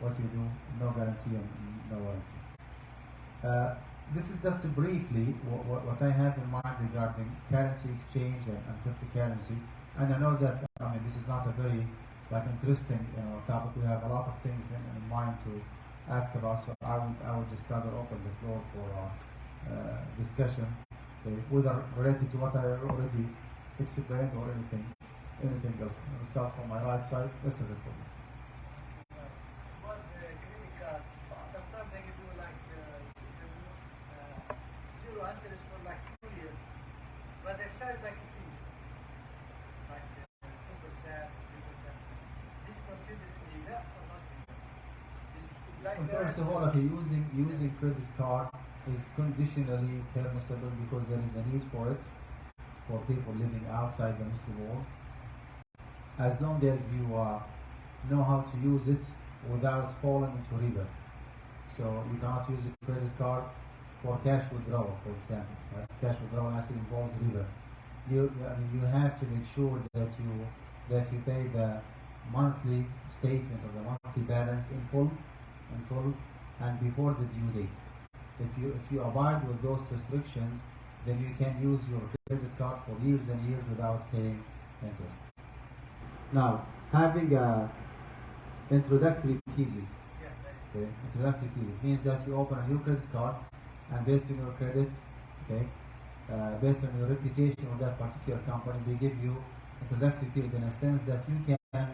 do. No guarantee and no warranty. This is just briefly what I have in mind regarding currency exchange and cryptocurrency. And I know that this is not a very interesting topic. We have a lot of things in mind to ask about, so I would just rather open the floor for discussion, whether related to what I already explained or anything else. I'll start from my right side. Let's have it for you. But credit card, sometimes they can do zero interest for 2 years, but they charge a fee, 2%, 3%. This considered illegal or not illegal? First of all, using credit card is conditionally permissible because there is a need for it for people living outside the Muslim world. As long as you know how to use it without falling into riba. So you cannot use a credit card for cash withdrawal, for example. Right? Cash withdrawal actually involves riba. You have to make sure that you pay the monthly statement or the monthly balance in full, and before the due date. If you abide with those restrictions, then you can use your credit card for years and years without paying interest. Now, having a introductory period. Okay, introductory period means that you open a new credit card, and based on your credit, based on your reputation with that particular company, they give you introductory period in a sense that you can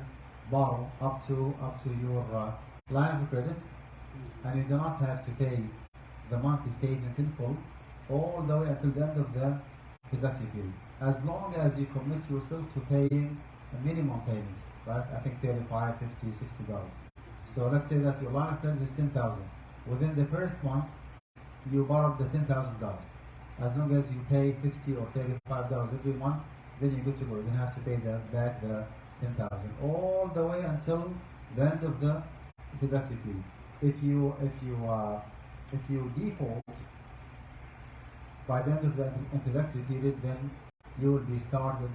borrow up to your line of credit, and you do not have to pay the monthly statement in full all the way until the end of the introductory period, as long as you commit yourself to paying a minimum payment, right? I think $35, $50, $60. So let's say that your line of credit is $10,000. Within the first month, you borrowed the $10,000. As long as you pay $50 or $35 every month, then you're good to go. You don't have to pay back the 10,000 all the way until the end of the introductory period. If you default by the end of the introductory period, then you will be started.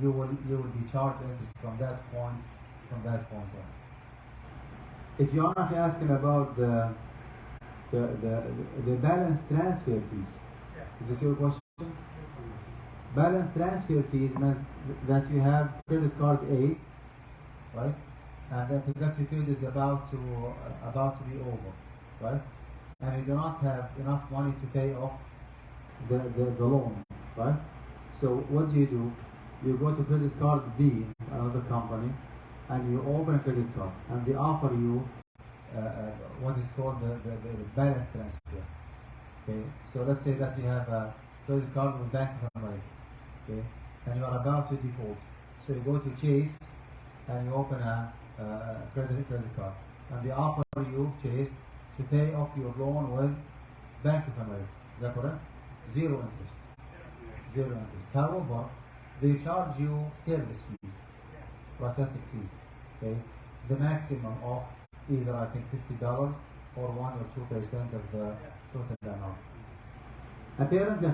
You will be charged interest from that point on. If you're not asking about the balance transfer fees, is this your question? Balance transfer fees means that you have credit card A, right? And the introductory period is about to be over, right? And you do not have enough money to pay off the loan, right? So what do? You go to credit card B, another company, and you open a credit card, and they offer you what is called the balance transfer. Okay, so let's say that you have a credit card with Bank of America, okay, and you are about to default. So you go to Chase and you open a credit card, and they offer you, Chase, to pay off your loan with Bank of America. Is that correct? Zero interest. However, they charge you service fees, processing fees. Okay, the maximum of either I think $50 or 1 or 2% of the total amount. Apparently,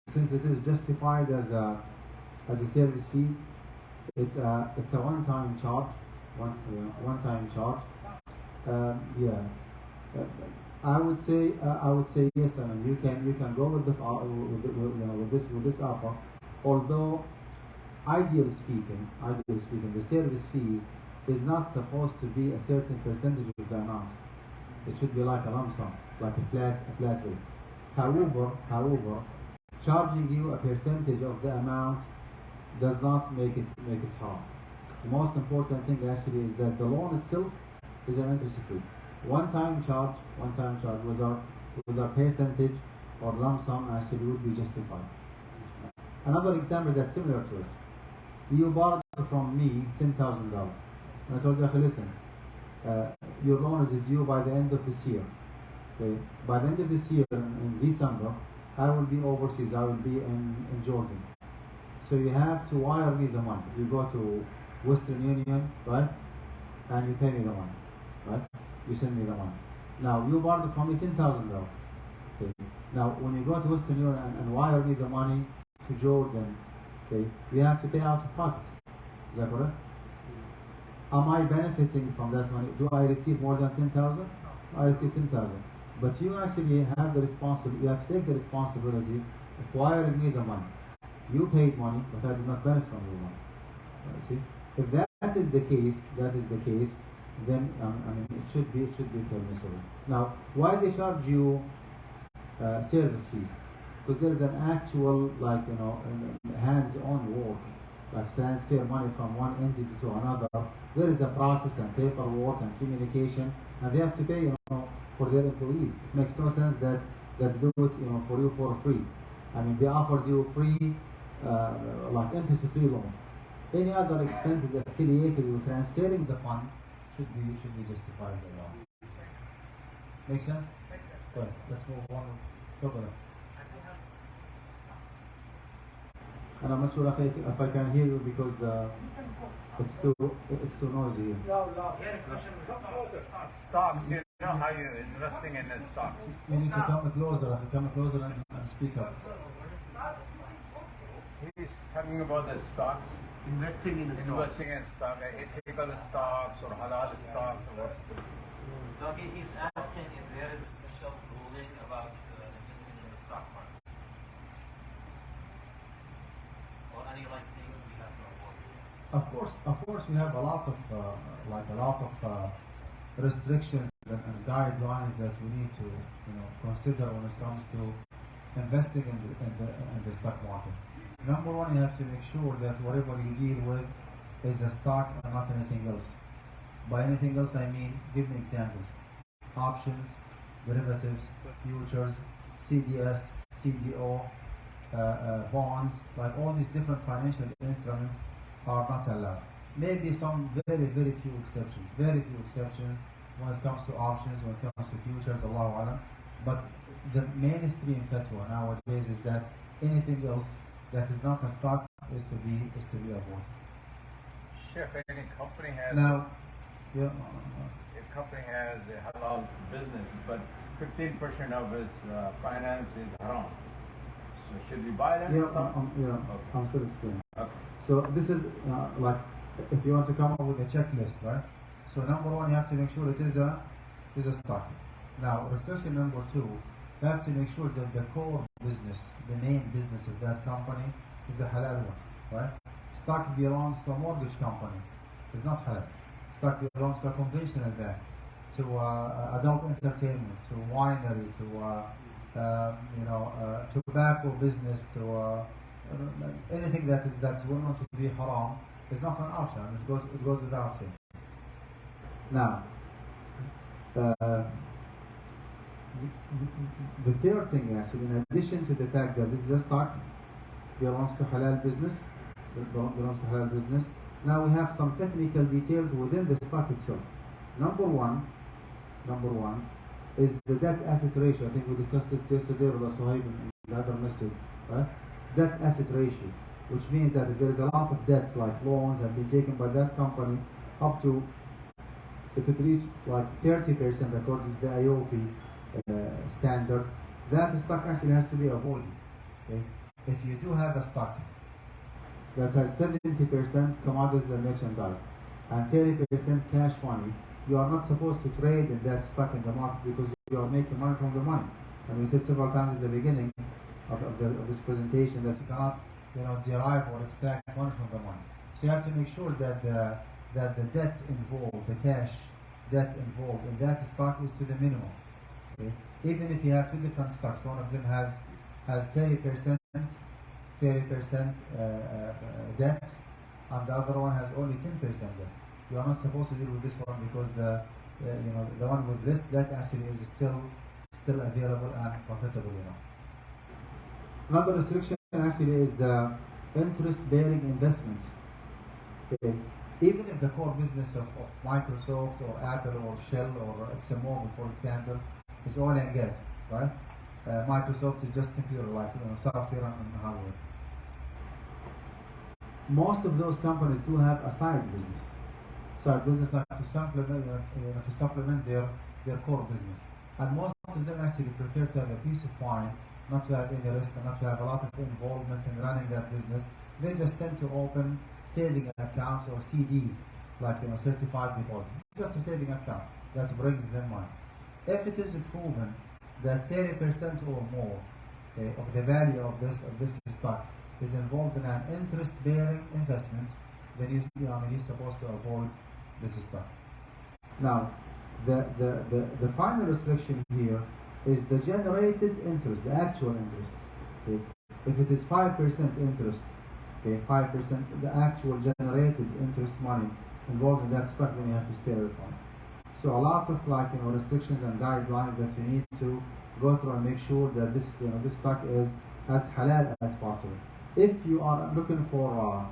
since it is justified as a service fees, it's a one-time charge. One-time charge. I would say yes. I mean, you can go with this offer. Although, ideally speaking, the service fees is not supposed to be a certain percentage of the amount. It should be like a lump sum, like a flat rate. However, charging you a percentage of the amount does not make it hard. The most important thing actually is that the loan itself is an interest free. One-time charge, with a percentage or lump sum actually would be justified. Another example that's similar to it. You borrowed from me $10,000. And I told you, listen, your loan is due by the end of this year. Okay? By the end of this year, in December, I will be overseas. I will be in Jordan. So you have to wire me the money. You go to Western Union, right? And you pay me the money, right? You send me the money. Now, you borrowed from me $10,000. Okay? Now, when you go to Western Union and wire me the money to Jordan, okay, you have to pay out of pocket. Is that correct? Am I benefiting from that money? Do I receive more than 10,000? I receive 10,000. But you actually have the responsibility. You have to take the responsibility of wiring me the money. You paid money, but I did not benefit from your money. See, if that is the case, then it should be permissible. Now, why they charge you service fees? Because there is an actual, hands-on work, like transfer money from one entity to another. There is a process and paperwork and communication, and they have to pay, for their employees. It makes no sense that do it, for you for free. I mean, they offered you free, interest-free loan. Any other expenses affiliated with transferring the fund should be justified by law. Make sense? Makes sense. Good. Let's move on. Go for it. And I'm not sure if I can hear you because it's too noisy here. No. Yeah, the question was Stocks, you know how you're investing in the stocks. You need to come closer. If you come closer and speak up. He's talking about the stocks. investing in Investing in stock, ethical stocks or halal stocks or what? So he's asking if there is a special ruling about investing in the stock market or any things we have to avoid. Of course, we have a lot of restrictions and guidelines that we need to consider when it comes to investing in the stock market. Number one, you have to make sure that whatever you deal with is a stock and not anything else. By anything else, I mean, give me examples. Options, derivatives, futures, CDS, CDO, bonds, like all these different financial instruments are not allowed. Maybe some very, very few exceptions when it comes to options, when it comes to futures, Allahu Alam. But the mainstream fatwa nowadays is that anything else that is not a stock is to be avoided. Chef, any company has Now, yeah, a company has a halal business, but 15% of its finance is haram. So should we buy that stock? I'm still explaining. Okay. So this is like if you want to come up with a checklist, right? So number one, you have to make sure it is a stock. Now, restriction number two, you have to make sure that the core business, the main business of that company, is a halal one, right? Stock belongs to a mortgage company, it's not halal. Stock belongs to a conventional bank, to adult entertainment, to winery, to tobacco business, to anything that's well known to be haram is not an option. It goes without saying. Now, the third thing actually, in addition to the fact that this is a stock belongs to halal business, now we have some technical details within the stock itself. Number one is the debt asset ratio. I think we discussed this yesterday with Suhaib in the other masjid, right? Debt asset ratio, which means that if there is a lot of debt, like loans have been taken by that company, up to, if it reaches like 30% according to the IOFI standards, that stock actually has to be avoided. Okay? If you do have a stock that has 70% commodities and merchandise and 30% cash money, you are not supposed to trade in that stock in the market because you are making money from the money. And we said several times at the beginning of this presentation that you cannot derive or extract money from the money. So you have to make sure that the debt involved, the cash debt involved in that stock is to the minimum. Okay? Even if you have two different stocks, one of them has 30% debt, and the other one has only 10% debt. You are not supposed to deal with this one because the one with less debt actually is still available and profitable. Another restriction actually is the interest-bearing investment. Okay. Even if the core business of Microsoft or Apple or Shell or ExxonMobil, for example, is oil and gas, right? Microsoft is just computer, like software and hardware. Most of those companies do have a side business like to supplement their core business. And most of them actually prefer to have a peace of mind, not to have any risk, and not to have a lot of involvement in running that business. They just tend to open saving accounts or CDs, like certified deposit, just a saving account that brings them money. If it is proven that 30% or more of the value of this stock is involved in an interest-bearing investment, then you're supposed to avoid this stock. Now, the final restriction here is the generated interest, the actual interest. Okay? If it is 5% interest, 5% the actual generated interest money involved in that stock, then you have to stay away from it. So a lot of restrictions and guidelines that you need to go through and make sure that this stock is as halal as possible. If you are looking for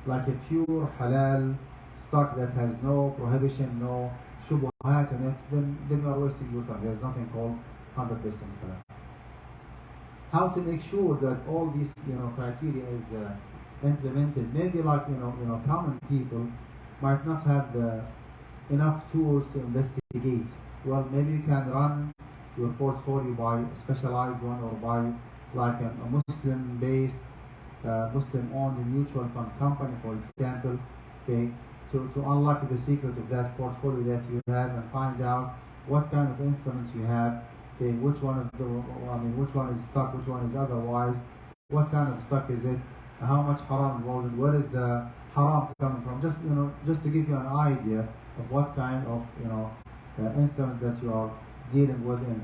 like a pure halal stock that has no prohibition, no shubuhat in it, then you are wasting your time. There's nothing called 100% halal. How to make sure that all these criteria is implemented? Maybe common people might not have enough tools to investigate. Well, maybe you can run your portfolio by a specialized one or by like a Muslim-based, Muslim-owned mutual fund company, for example, to unlock the secret of that portfolio that you have and find out what kind of instruments you have, which one is stock, which one is otherwise, what kind of stock is it, how much haram involved, where is the haram coming from? Just to give you an idea of what kind of instrument that you are dealing with in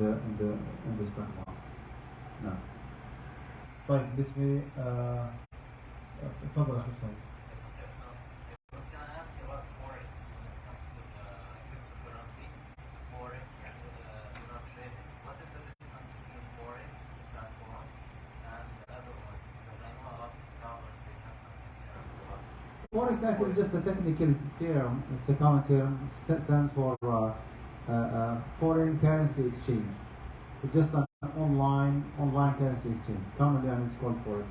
the stock market. No. طيب let me تفضل أخي سعيد. I was going to ask you about Forex when it comes to cryptocurrency. Forex, trading. What is the difference between Forex platform and the other ones? Because I know a lot of scholars, they have some concerns about it. Forex is actually just a technical term. It's a common term. It stands for foreign currency exchange. It's just an online currency exchange. Commonly, it's called Forex.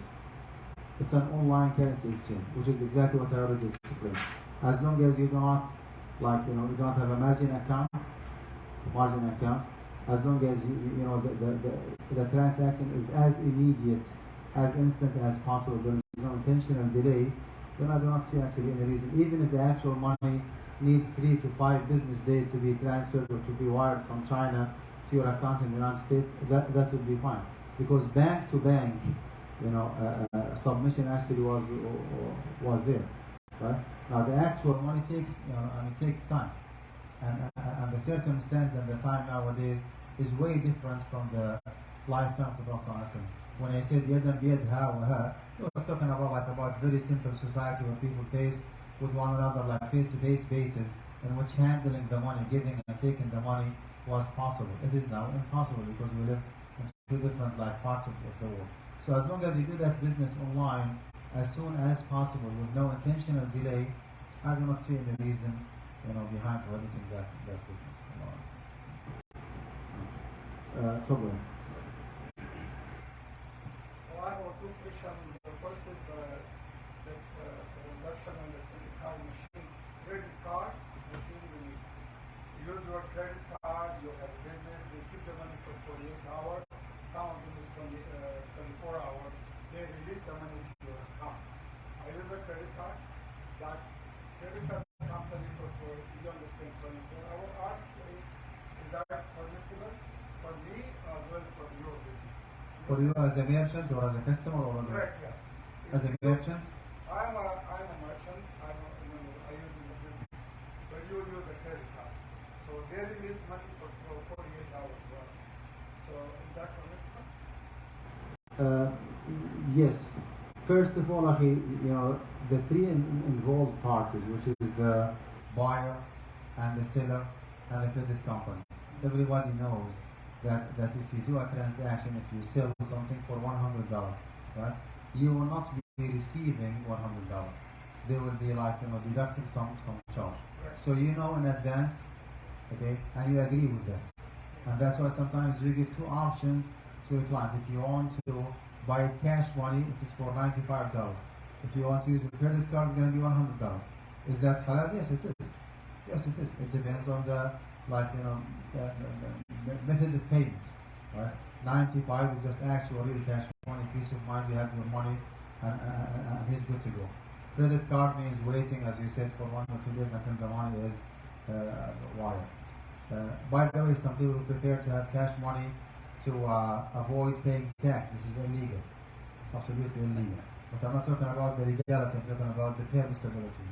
It's an online currency exchange, which is exactly what I already explained. As long as you do not, you don't have a margin account, as long as the transaction is as immediate, as instant as possible, there is no intentional delay, then I do not see actually any reason. Even if the actual money needs 3 to 5 business days to be transferred or to be wired from China to your account in the United States, that would be fine. Because bank to bank, submission actually was there, right? Now the actual money takes time, and the circumstance and the time nowadays is way different from the lifetime of the Prophet. When I said yadan biyad ha wa ha, he was talking about very simple society where people face with one another like face-to-face basis, in which handling the money, giving and taking the money was possible. It is now impossible because we live in two different parts of the world. So as long as you do that business online as soon as possible with no intentional delay, I do not see any reason behind prohibiting that business. Totally. So I have two questions. The first is the transaction on the credit card machine. Credit card machine, when you use your credit card, you have business, they keep the money for 48 hours. Some of them is 24 hours. They release the money to your account. I use a credit card. That credit card company for you understand 24-hour or is that permissible for me as well for your business? For you as a merchant or as a customer or Correct, yeah. as a merchant? I'm a merchant. I use in the business. But you use a credit card. So they release money for 48 hours to us. So is that permissible? Yes. First of all, the three involved parties, which is the buyer and the seller and the credit company. Everybody knows that if you do a transaction, if you sell something for $100, right, you will not be receiving $100. They will be deducting some charge. So you know in advance, okay, and you agree with that. And that's why sometimes we give two options to the client. If you want to buy it cash money, it is for $95. If you want to use a credit card, it's going to be $100. Is that halal? Yes, it is. Yes, it is. It depends on the method of payment. Right? 95 is just actual real cash money, peace of mind. You have your money, and he's good to go. Credit card means waiting, as you said, for 1 or 2 days until the money is wired. By the way, some people prefer to have cash money to avoid paying tax. This is illegal, absolutely illegal. But I'm not talking about the legality, I'm talking about the permissibility.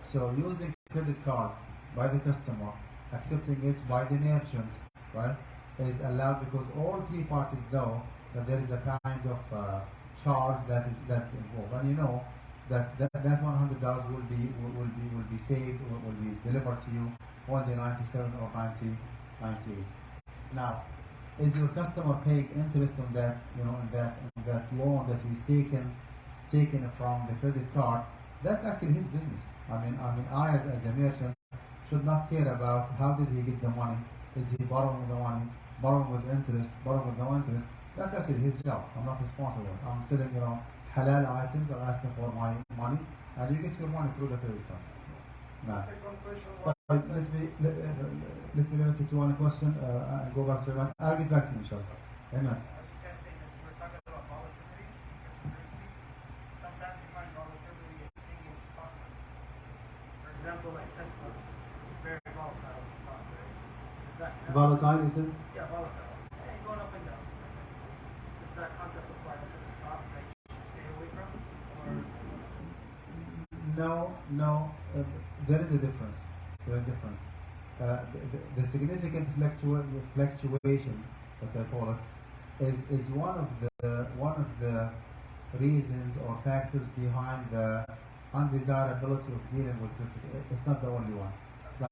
So using credit card by the customer, accepting it by the merchant, right, is allowed because all three parties know that there is a kind of charge that's involved, and you know that $100 will be saved or will be delivered to you only 97 or 98. Now, is your customer paying interest on that, on that loan that he's taken from the credit card? That's actually his business. I as a merchant should not care about how did he get the money. Is he borrowing the money, borrowing with interest, borrowing with no interest? That's actually his job. I'm not responsible. I'm selling, halal items. I'm asking for my money, and you get your money through the credit card. Now, Second question let me limit it to one question and go back to that. I'll get back to you, inshallah. Amen. I was just going to say that we're talking about volatility in cryptocurrency. Sometimes you find volatility in the stock market. For example, like Tesla, it's very volatile in stock, right? Is that Volatile, you said? Yeah, volatile. And going up and down. Does that concept apply to the stocks that you should stay away from? Or No. There is a difference. There is a difference. The significant fluctuation, that I call it, is one of the reasons or factors behind the undesirability of dealing with crypto. It's not the only one.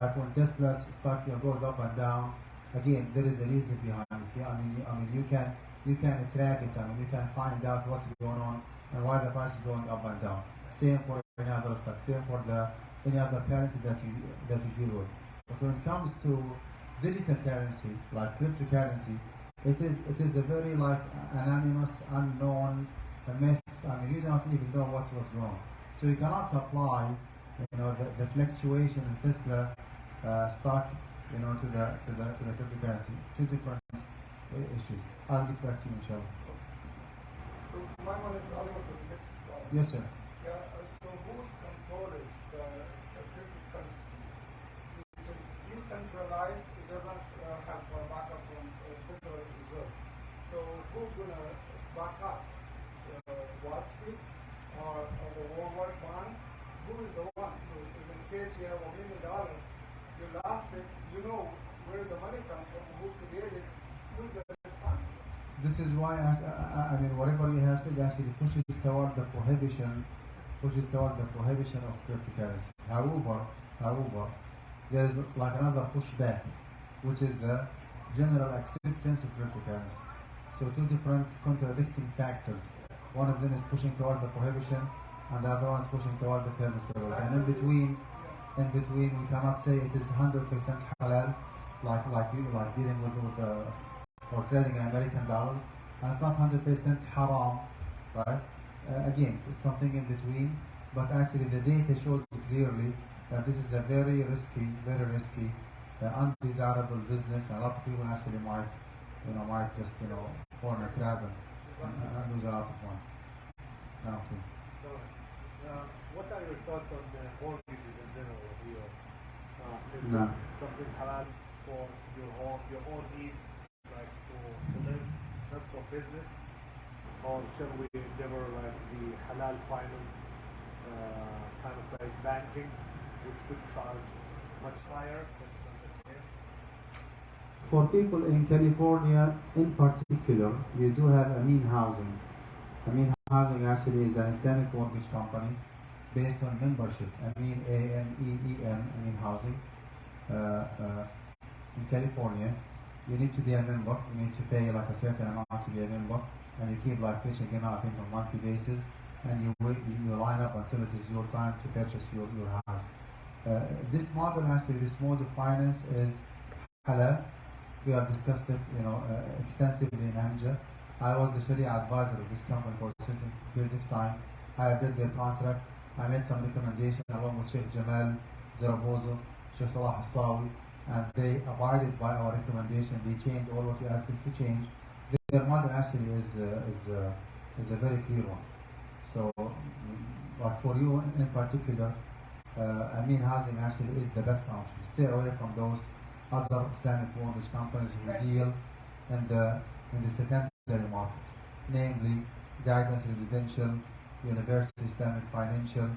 Like when Tesla's stock goes up and down, again there is a reason behind it. You can track it. You can find out what's going on and why the price is going up and down. Same for any other stock. Same for any other currency that you deal with. But when it comes to digital currency, like cryptocurrency, it is a very anonymous, unknown a myth. I mean, you don't even know what's wrong. So you cannot apply, the fluctuation in Tesla stock, to the cryptocurrency. Two different issues. I'll get back to you, inshallah. So my one is almost a mixed problem. Yes, sir. Yeah, so who's controlling the cryptocurrency? It is decentralized, it doesn't have a backup from Federal Reserve. So who's gonna back up? Wall Street or the World Bank? Who is the one? So if in case you have $1 million, you lost it, you know where the money comes from, who created it, who's the responsible? This is why I mean, whatever you have said actually pushes toward the prohibition of cryptocurrency. However, there is like another pushback, which is the general acceptance of cryptocurrency. So two different contradicting factors. One of them is pushing toward the prohibition, and the other one is pushing toward the permissible. And in between, we cannot say it is 100% halal, like dealing with or trading in American dollars, and it's not 100% haram, right? Again, it's something in between, but actually the data shows clearly that this is a very risky, undesirable business, and a lot of people actually might just, fall in a trap and lose a lot of money. Now, what are your thoughts on mortgages in general in the U.S.? Is No. it something halal for your own need, like to live, not for business? Or shall we endeavor like the halal finance, kind of like banking, which could charge much higher than the same? for people in California in particular, you do have Amin Housing. Amin Housing actually is an Islamic mortgage company based on membership. Amin, A-M-E-E-M, Amin Housing. In California, you need to be a member. You need to pay like a certain amount to be a member, and you keep like pitching in, I think, on a monthly basis, and you line up until it is your time to purchase your house. This mode of finance is halal. We have discussed it, extensively in AMJA. I was the Sharia advisor of this company for a certain period of time. I have read their contract. I made some recommendations along with Sheikh Jamal Zarabozo, Sheikh Salah Hassawi, and they abided by our recommendation. They changed all what we asked them to change. Their model actually is a very clear one. So, like for you in particular, Amin Housing actually is the best option. Stay away from those other Islamic mortgage companies who deal in the secondary market, namely Guidance Residential, University Islamic Financial,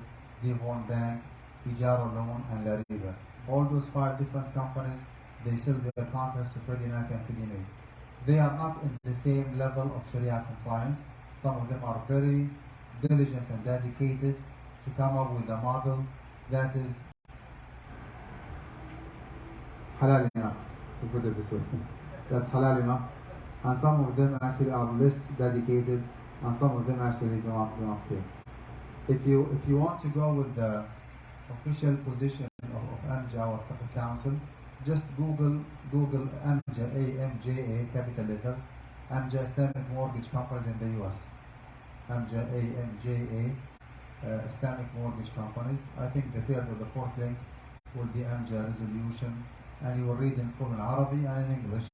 Devon Bank, Ijara Loan, and La Riba. All those 5 different companies, they sell their contracts to Freddie Mac and Fannie Mae. They are not in the same level of Sharia compliance. Some of them are very diligent and dedicated to come up with a model that is halal enough, to put it this way. That's halal enough. And some of them actually are less dedicated, and some of them actually do not care. If you want to go with the official position of AMJA or Fiqh Council, just Google AMJA, AMJA, capital letters, AMJA Islamic Mortgage Companies in the US. AMJA, AMJA, Islamic Mortgage Companies. I think the third or the fourth link will be AMJA Resolution, and you will read in full in Arabic and in English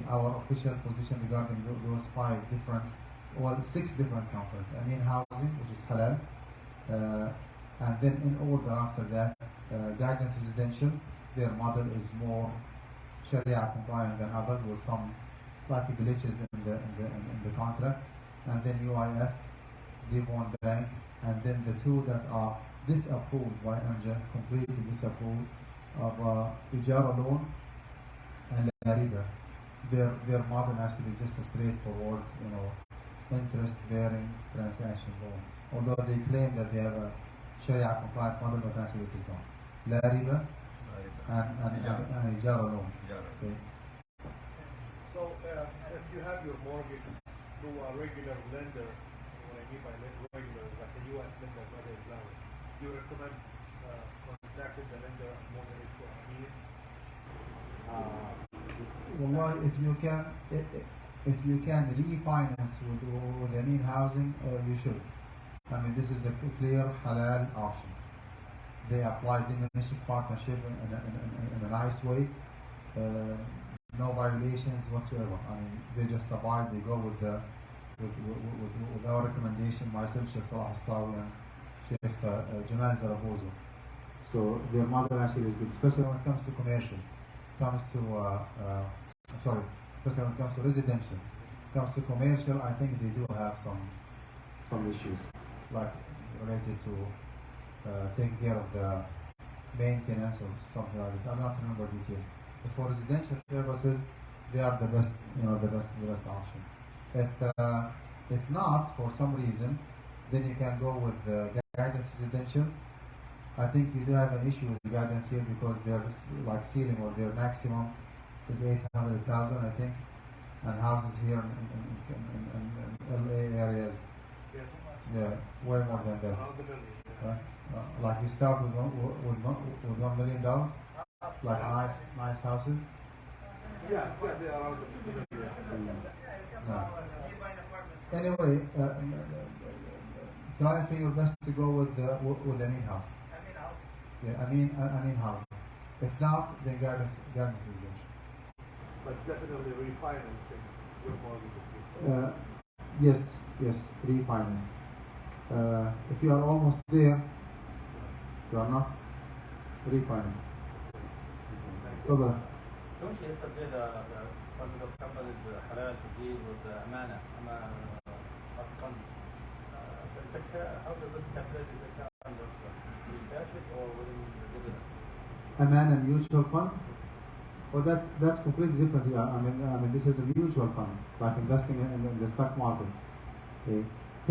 our official position regarding those 6 different companies. Amin Housing, which is halal, and then in order after that, Guidance Residential. Their model is more Sharia compliant than others, with some like glitches in the contract, and then UIF, Devon Bank, and then the 2 that are disapproved by AMJA, completely disapproved, of Ijara Loan and La Riba. Their model actually is just a straightforward, interest-bearing transaction loan. Although they claim that they have a Sharia compliant model, but actually it is not. La Riba and Ijara Loan. Okay. So, if you have your mortgage through a regular lender, what I mean by regular is like a U.S. lender, not Islamic, do you recommend contacting the lender and moving it to Amin? Wallahi, if you can, if you can refinance with Amin Housing, you should. I mean, this is a clear halal option. They apply diminished partnership in a nice way. No violations whatsoever. I mean, they just abide. They go with our recommendation. Myself, Sheikh Salah Al-Sawi, and Sheikh Jamal Zarabozo. So their model actually is good, especially when it comes to commercial. Especially when it comes to residential. When it comes to commercial, I think they do have some issues, like related to taking care of the maintenance or something like this. I don't remember details. But for residential purposes, they are the best, the best option. If not, for some reason, then you can go with the guidance residential. I think you do have an issue with the guidance here because their like ceiling or their maximum is 800,000, I think, and houses here in LA areas, yeah, way more than that. Right? Like you start with $1 million, like nice houses. Yeah, they are around the million. No. Anyway, try and do your best to go with Amin House. Yeah, Amin House. If not, then guidance is good. But definitely refinancing your mortgage. Yes, refinance. If you are almost there, you are not, refinance. Further. Don't you yesterday the fund of company is halal to deal with the amana fund? How does it calculate the account? Do you cash it or within the dividend? Amana mutual fund? Well, that's completely different. Yeah, I mean, this is a mutual fund, like investing in the stock market. Okay.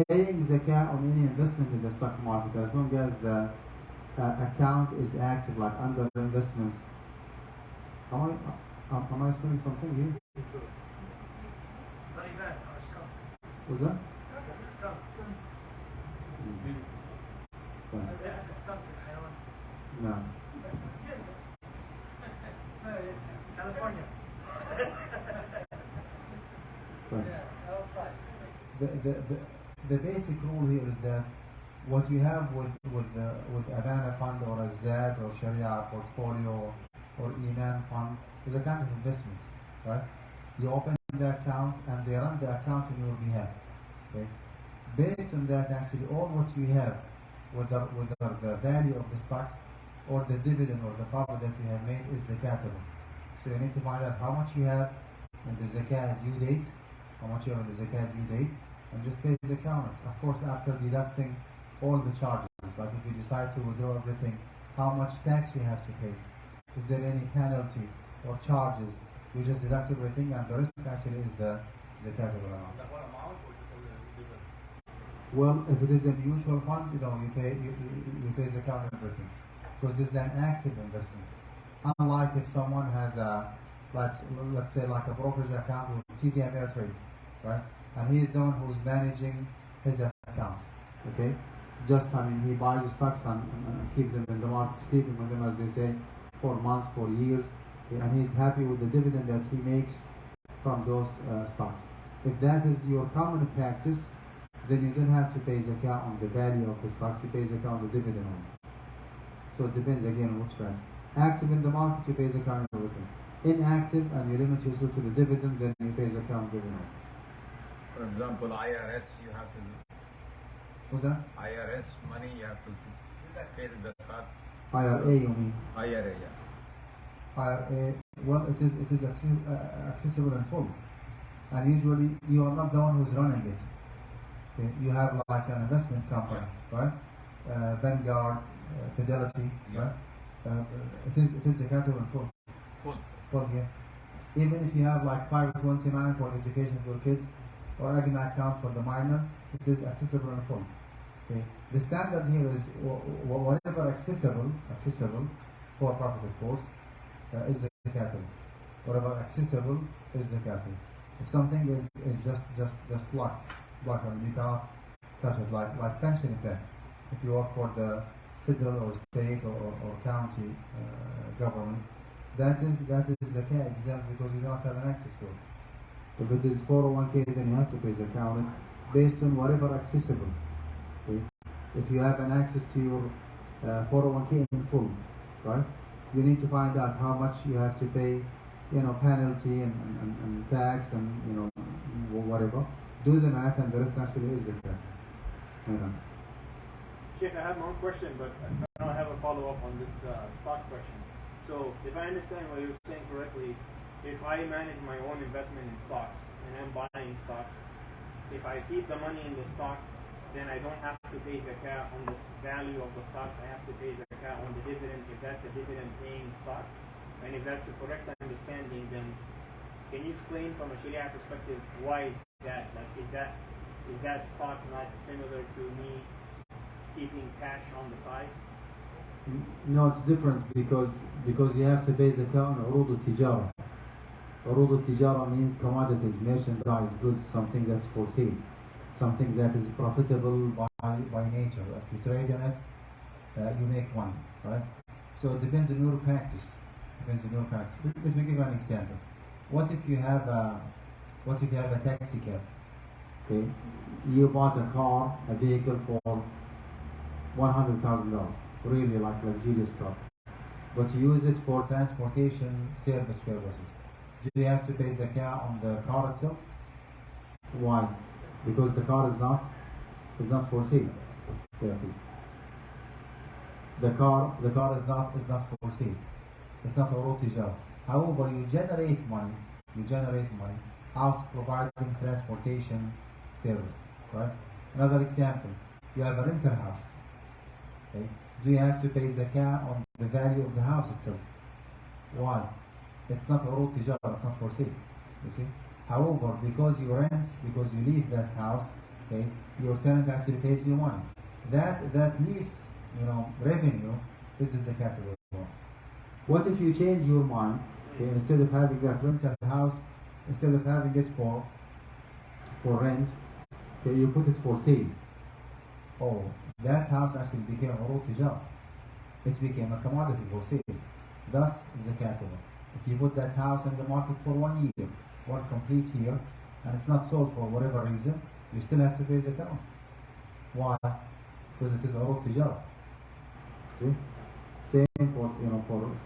Paying zakat on any investment in the stock market, as long as the account is active, like under investment. Am I explaining something here? Very bad. Was that? No. California. The basic rule here is that what you have with Amana fund or a ZAD or Sharia portfolio or Iman fund is a kind of investment, right? You open the account and they run the account on your behalf. Okay? Based on that, actually, all what you have, whether the value of the stocks or the dividend or the profit that you have made is zakatable. So you need to find out how much you have in the zakat due date, how much you have in the zakat due date, and just pay the account. Of course, after deducting all the charges, like if you decide to withdraw everything, how much tax you have to pay. Is there any penalty or charges? You just deduct everything, and the rest actually is the zakatable amount. What amount or just only dividend? Well, if it is a mutual fund, you pay zakat on everything, because this is an active investment. Unlike if someone has let's say like a brokerage account with TD Ameritrade, right? And he is the one who's managing his account. Okay, he buys the stocks and keep them in the market, sleeping with them, as they say, for months, for years, okay? And he's happy with the dividend that he makes from those stocks. If that is your common practice, then you don't have to pay zakat on the value of the stocks. You pay zakat on the dividend only. So it depends again on which practice. Active in the market, you pay zakat on everything. Inactive, and you limit yourself to the dividend, then you pay zakat on dividend. For example, IRS, you have to. What's that? IRS money, you have to pay the zakat. IRA, you mean? IRA, yeah. IRA, well, it is accessible in full. And usually, you are not the one who's running it. Okay? You have like an investment company, right? Vanguard, Fidelity, right? It is accountable in full. Full, yeah. Even if you have like 529 for education for kids or AGNA account for the minors, it is accessible in full. Okay. The standard here is whatever accessible for profit, of course, is zakatable. Whatever accessible is zakatable. If something is just locked, and you cannot touch it, like pension plan. If you work for the federal or state or county government, that is zakat exempt because you don't have an access to it. If it is 401k, then you have to pay zakah on it based on whatever accessible. Okay? If you have an access to your 401k in full, right? You need to find out how much you have to pay, penalty and tax and whatever. Do the math, and the rest actually is zakah. Sheikh, I have my own question, but I have a follow-up on this stock question. So, if I understand what you're saying correctly, if I manage my own investment in stocks and I'm buying stocks, if I keep the money in the stock, then I don't have to pay zakah on the value of the stock. I have to pay zakah on the dividend if that's a dividend-paying stock. And if that's a correct understanding, then can you explain from a Sharia perspective why is that? Like, is that stock not similar to me keeping cash on the side? No, it's different because you have to pay zakah on urud al-tijara. Urud al-tijara means commodities, merchandise, goods, something that's for sale, something that is profitable by nature. If you trade in it, you make money, right? So it depends on your practice. Let me give you an example. What if you have a taxi cab? Okay, you bought a vehicle for $100,000, really like luxurious car, but you use it for transportation service purposes. Do you have to pay zakah on the car itself? Why? Because the car is not for sale. Yeah, please. The car is not for sale. It's not urud tijara. However, you generate money out of providing transportation service, right? Another example, you have a rental house. Okay? Do you have to pay zakah on the value of the house itself? Why? It's not urud tijara, it's not for sale. You see? However, because you lease that house, okay, your tenant actually pays you money. That lease, revenue is the zakat of Allah. What if you change your mind? Okay, instead of having that rental house, instead of having it for rent, okay, you put it for sale. Oh, that house actually became urud tijara. It became a commodity for sale. Thus, zakatable. If you put that house in the market for 1 year, one complete year, and it's not sold for whatever reason, you still have to pay zakat. Why? Because it is urud tijara. See? Same for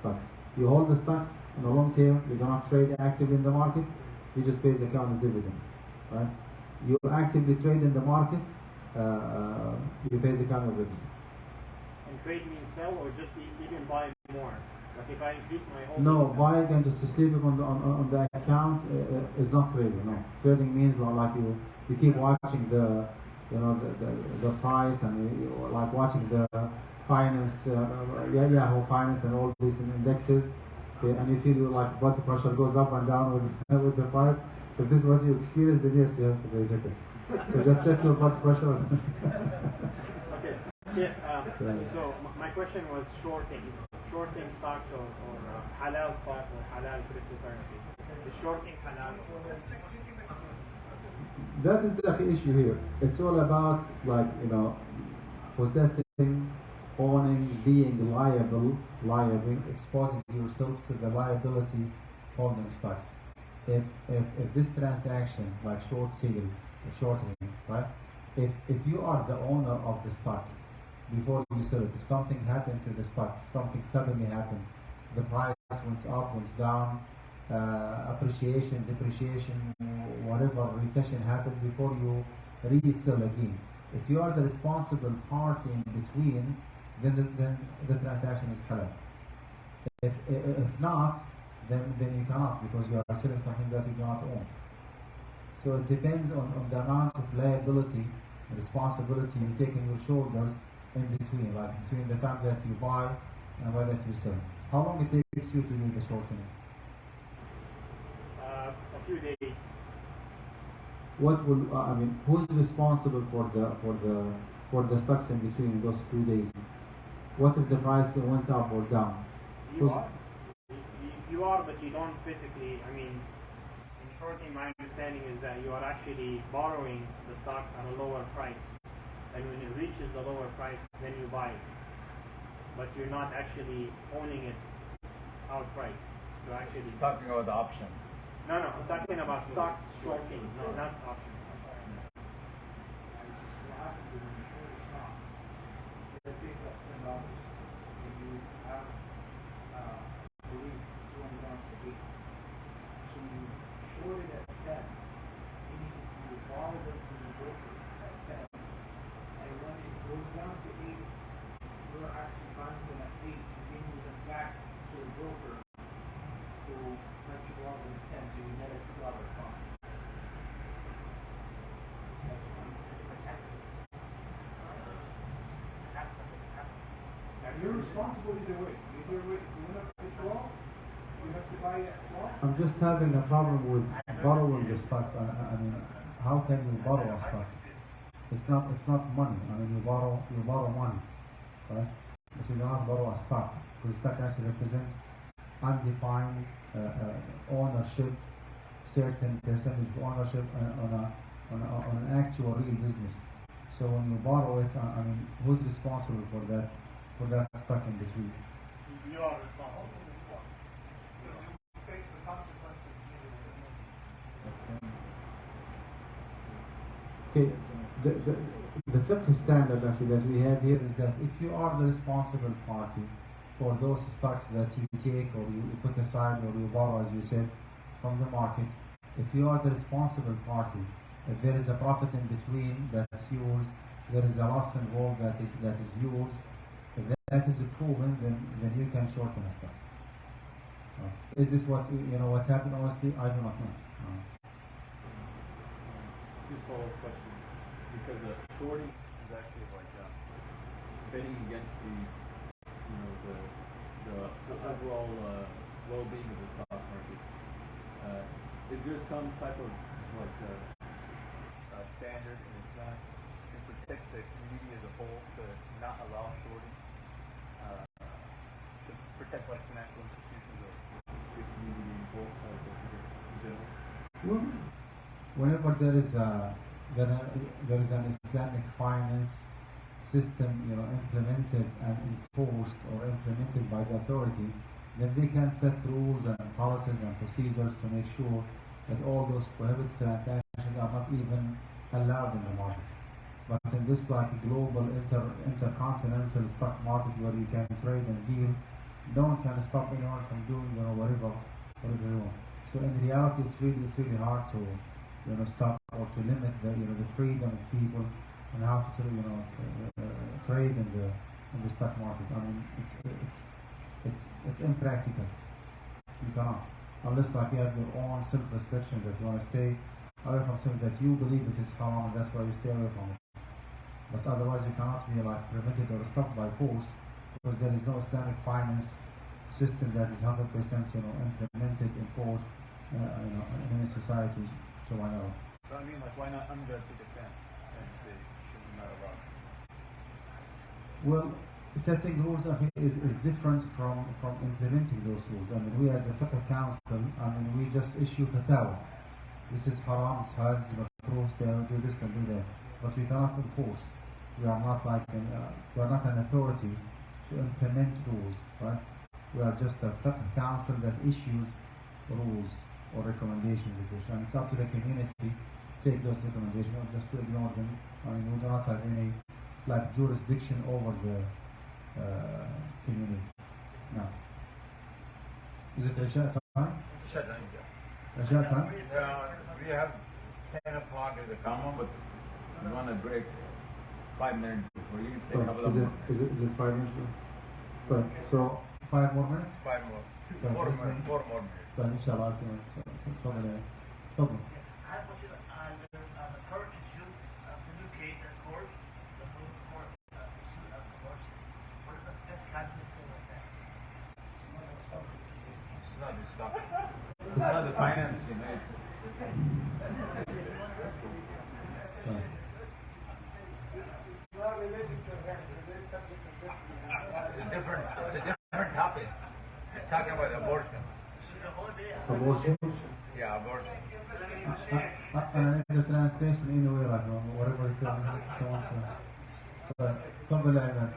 stocks. You hold the stocks in the long tail, you do not trade actively in the market, you just pay zakah on the dividend. Right? You actively trade in the market, you pay zakah on the dividend. And trade means sell or just even buy more? Like if I increase my holding... No, buying and just leave it on the account is not trading. No, trading means like you keep watching the price and like watching the finance, Yahoo Finance and all these indexes. Okay, and you feel like blood pressure goes up and down with the price. If this is what you experience, then yes, you have to pay zakah. So just check your blood pressure. Okay, Sheikh, so my question was shorting stocks or halal stock or halal cryptocurrency. The shorting halal. That is the issue here. It's all about possessing, owning, being liable, exposing yourself to the liability holding stocks. If this transaction, like short sale, shorting, right? If you are the owner of the stock before you sell it, if something happened to the stock, something suddenly happened, the price went up, went down, appreciation, depreciation, whatever, recession happened before you resell again. If you are the responsible party in between, then the transaction is halal. If not, then you cannot, because you are selling something that you do not own. So it depends on the amount of liability and responsibility you take in your shoulders in between, like between the time that you buy and when that you sell. How long it takes you to do the shorting? A few days. What will who's responsible for the stocks in between those few days? What if the price went up or down? You are, but you don't physically. In shorting, my understanding is that you are actually borrowing the stock at a lower price, and when it reaches the lower price, then you buy it. But you're not actually owning it outright. You're actually talking about the options. No, I'm talking about stocks shorting, no, not options. What happens is when you short a stock, let's say it's up $10, and you have, believe it's going down to 8. So you short it at 10, meaning you borrow it from the broker at 10, and when it goes down to 8, you're actually buying them at 8 and giving them back to the broker who let you borrow them at 10, so you net a $2 profit. And you're responsible either way. Either way, if you want to pay 12, you have to buy it at 12. I'm just having a problem with borrowing the stocks. I mean, how can you borrow a stock? It's not money. I mean, you borrow money, right? But you cannot borrow a stock because stock actually represents undefined ownership, certain percentage of ownership on an actual real business. So when you borrow it, I mean, who's responsible for that stock in between? You are responsible. Face the consequences. Okay, the fiqh standard actually that we have here is that if you are the responsible party for those stocks that you take or you put aside or you borrow, as you said, from the market, if you are the responsible party, if there is a profit in between that's yours, there is a loss involved that is yours, if that is proven, then you can shorten a stock. Is this what happened? Honestly, I do not know. Just follow-up question, because shorting is actually like betting against the overall well-being of the stock market. Is there some type of standard in Islam to protect the community as a whole to not allow shorting, to protect like financial institutions or the community in whole in general? Well, whenever there is an Islamic finance system, implemented and enforced or implemented by the authority, then they can set rules and policies and procedures to make sure that all those prohibited transactions are not even allowed in the market. But in this global intercontinental stock market where you can trade and deal, no one can stop anyone from doing whatever they want. So in reality, it's really hard to stop or to limit the freedom of people and how to trade in the stock market. I mean, it's impractical. You cannot, unless you have your own self-restrictions that you want to stay away from something that you believe it is haram, and that's why you stay away from it. But otherwise, you cannot be prevented or stopped by force, because there is no Islamic finance system that is 100% implemented, enforced in any society to my knowledge. So I mean, why not under to defend and say should not allow? Well, setting rules is different from implementing those rules. I mean, we as a fiqh council, we just issue fatwa. This is haram, this is halal, this is makruh, do this and do that. But we cannot enforce. We are not we are not an authority to implement rules, right? We are just a fiqh council that issues rules or recommendations, and it's up to the community to take those recommendations or just to ignore them. I mean, we do not have any jurisdiction over the community. No. Is it Isha time? Isha time? We have 10 o'clock as a common, but we want to break 5 minutes before you take a couple of more. Is it 5 minutes? But so 5 more minutes? 5 more. 4 more minutes. طيب ان شاء الله تفضل يا تفضل. I have a question on the court issue of the new case at court, the whole court issue of divorce. What does the fifth concept say like that? It's not the stock. It's not the finance, It's not related to that. It is subject to It's a different topic. It's talking about abortion. Abortion? Yeah, abortion. أنا the translation anyway whatever it's on. تفضل يا عماد.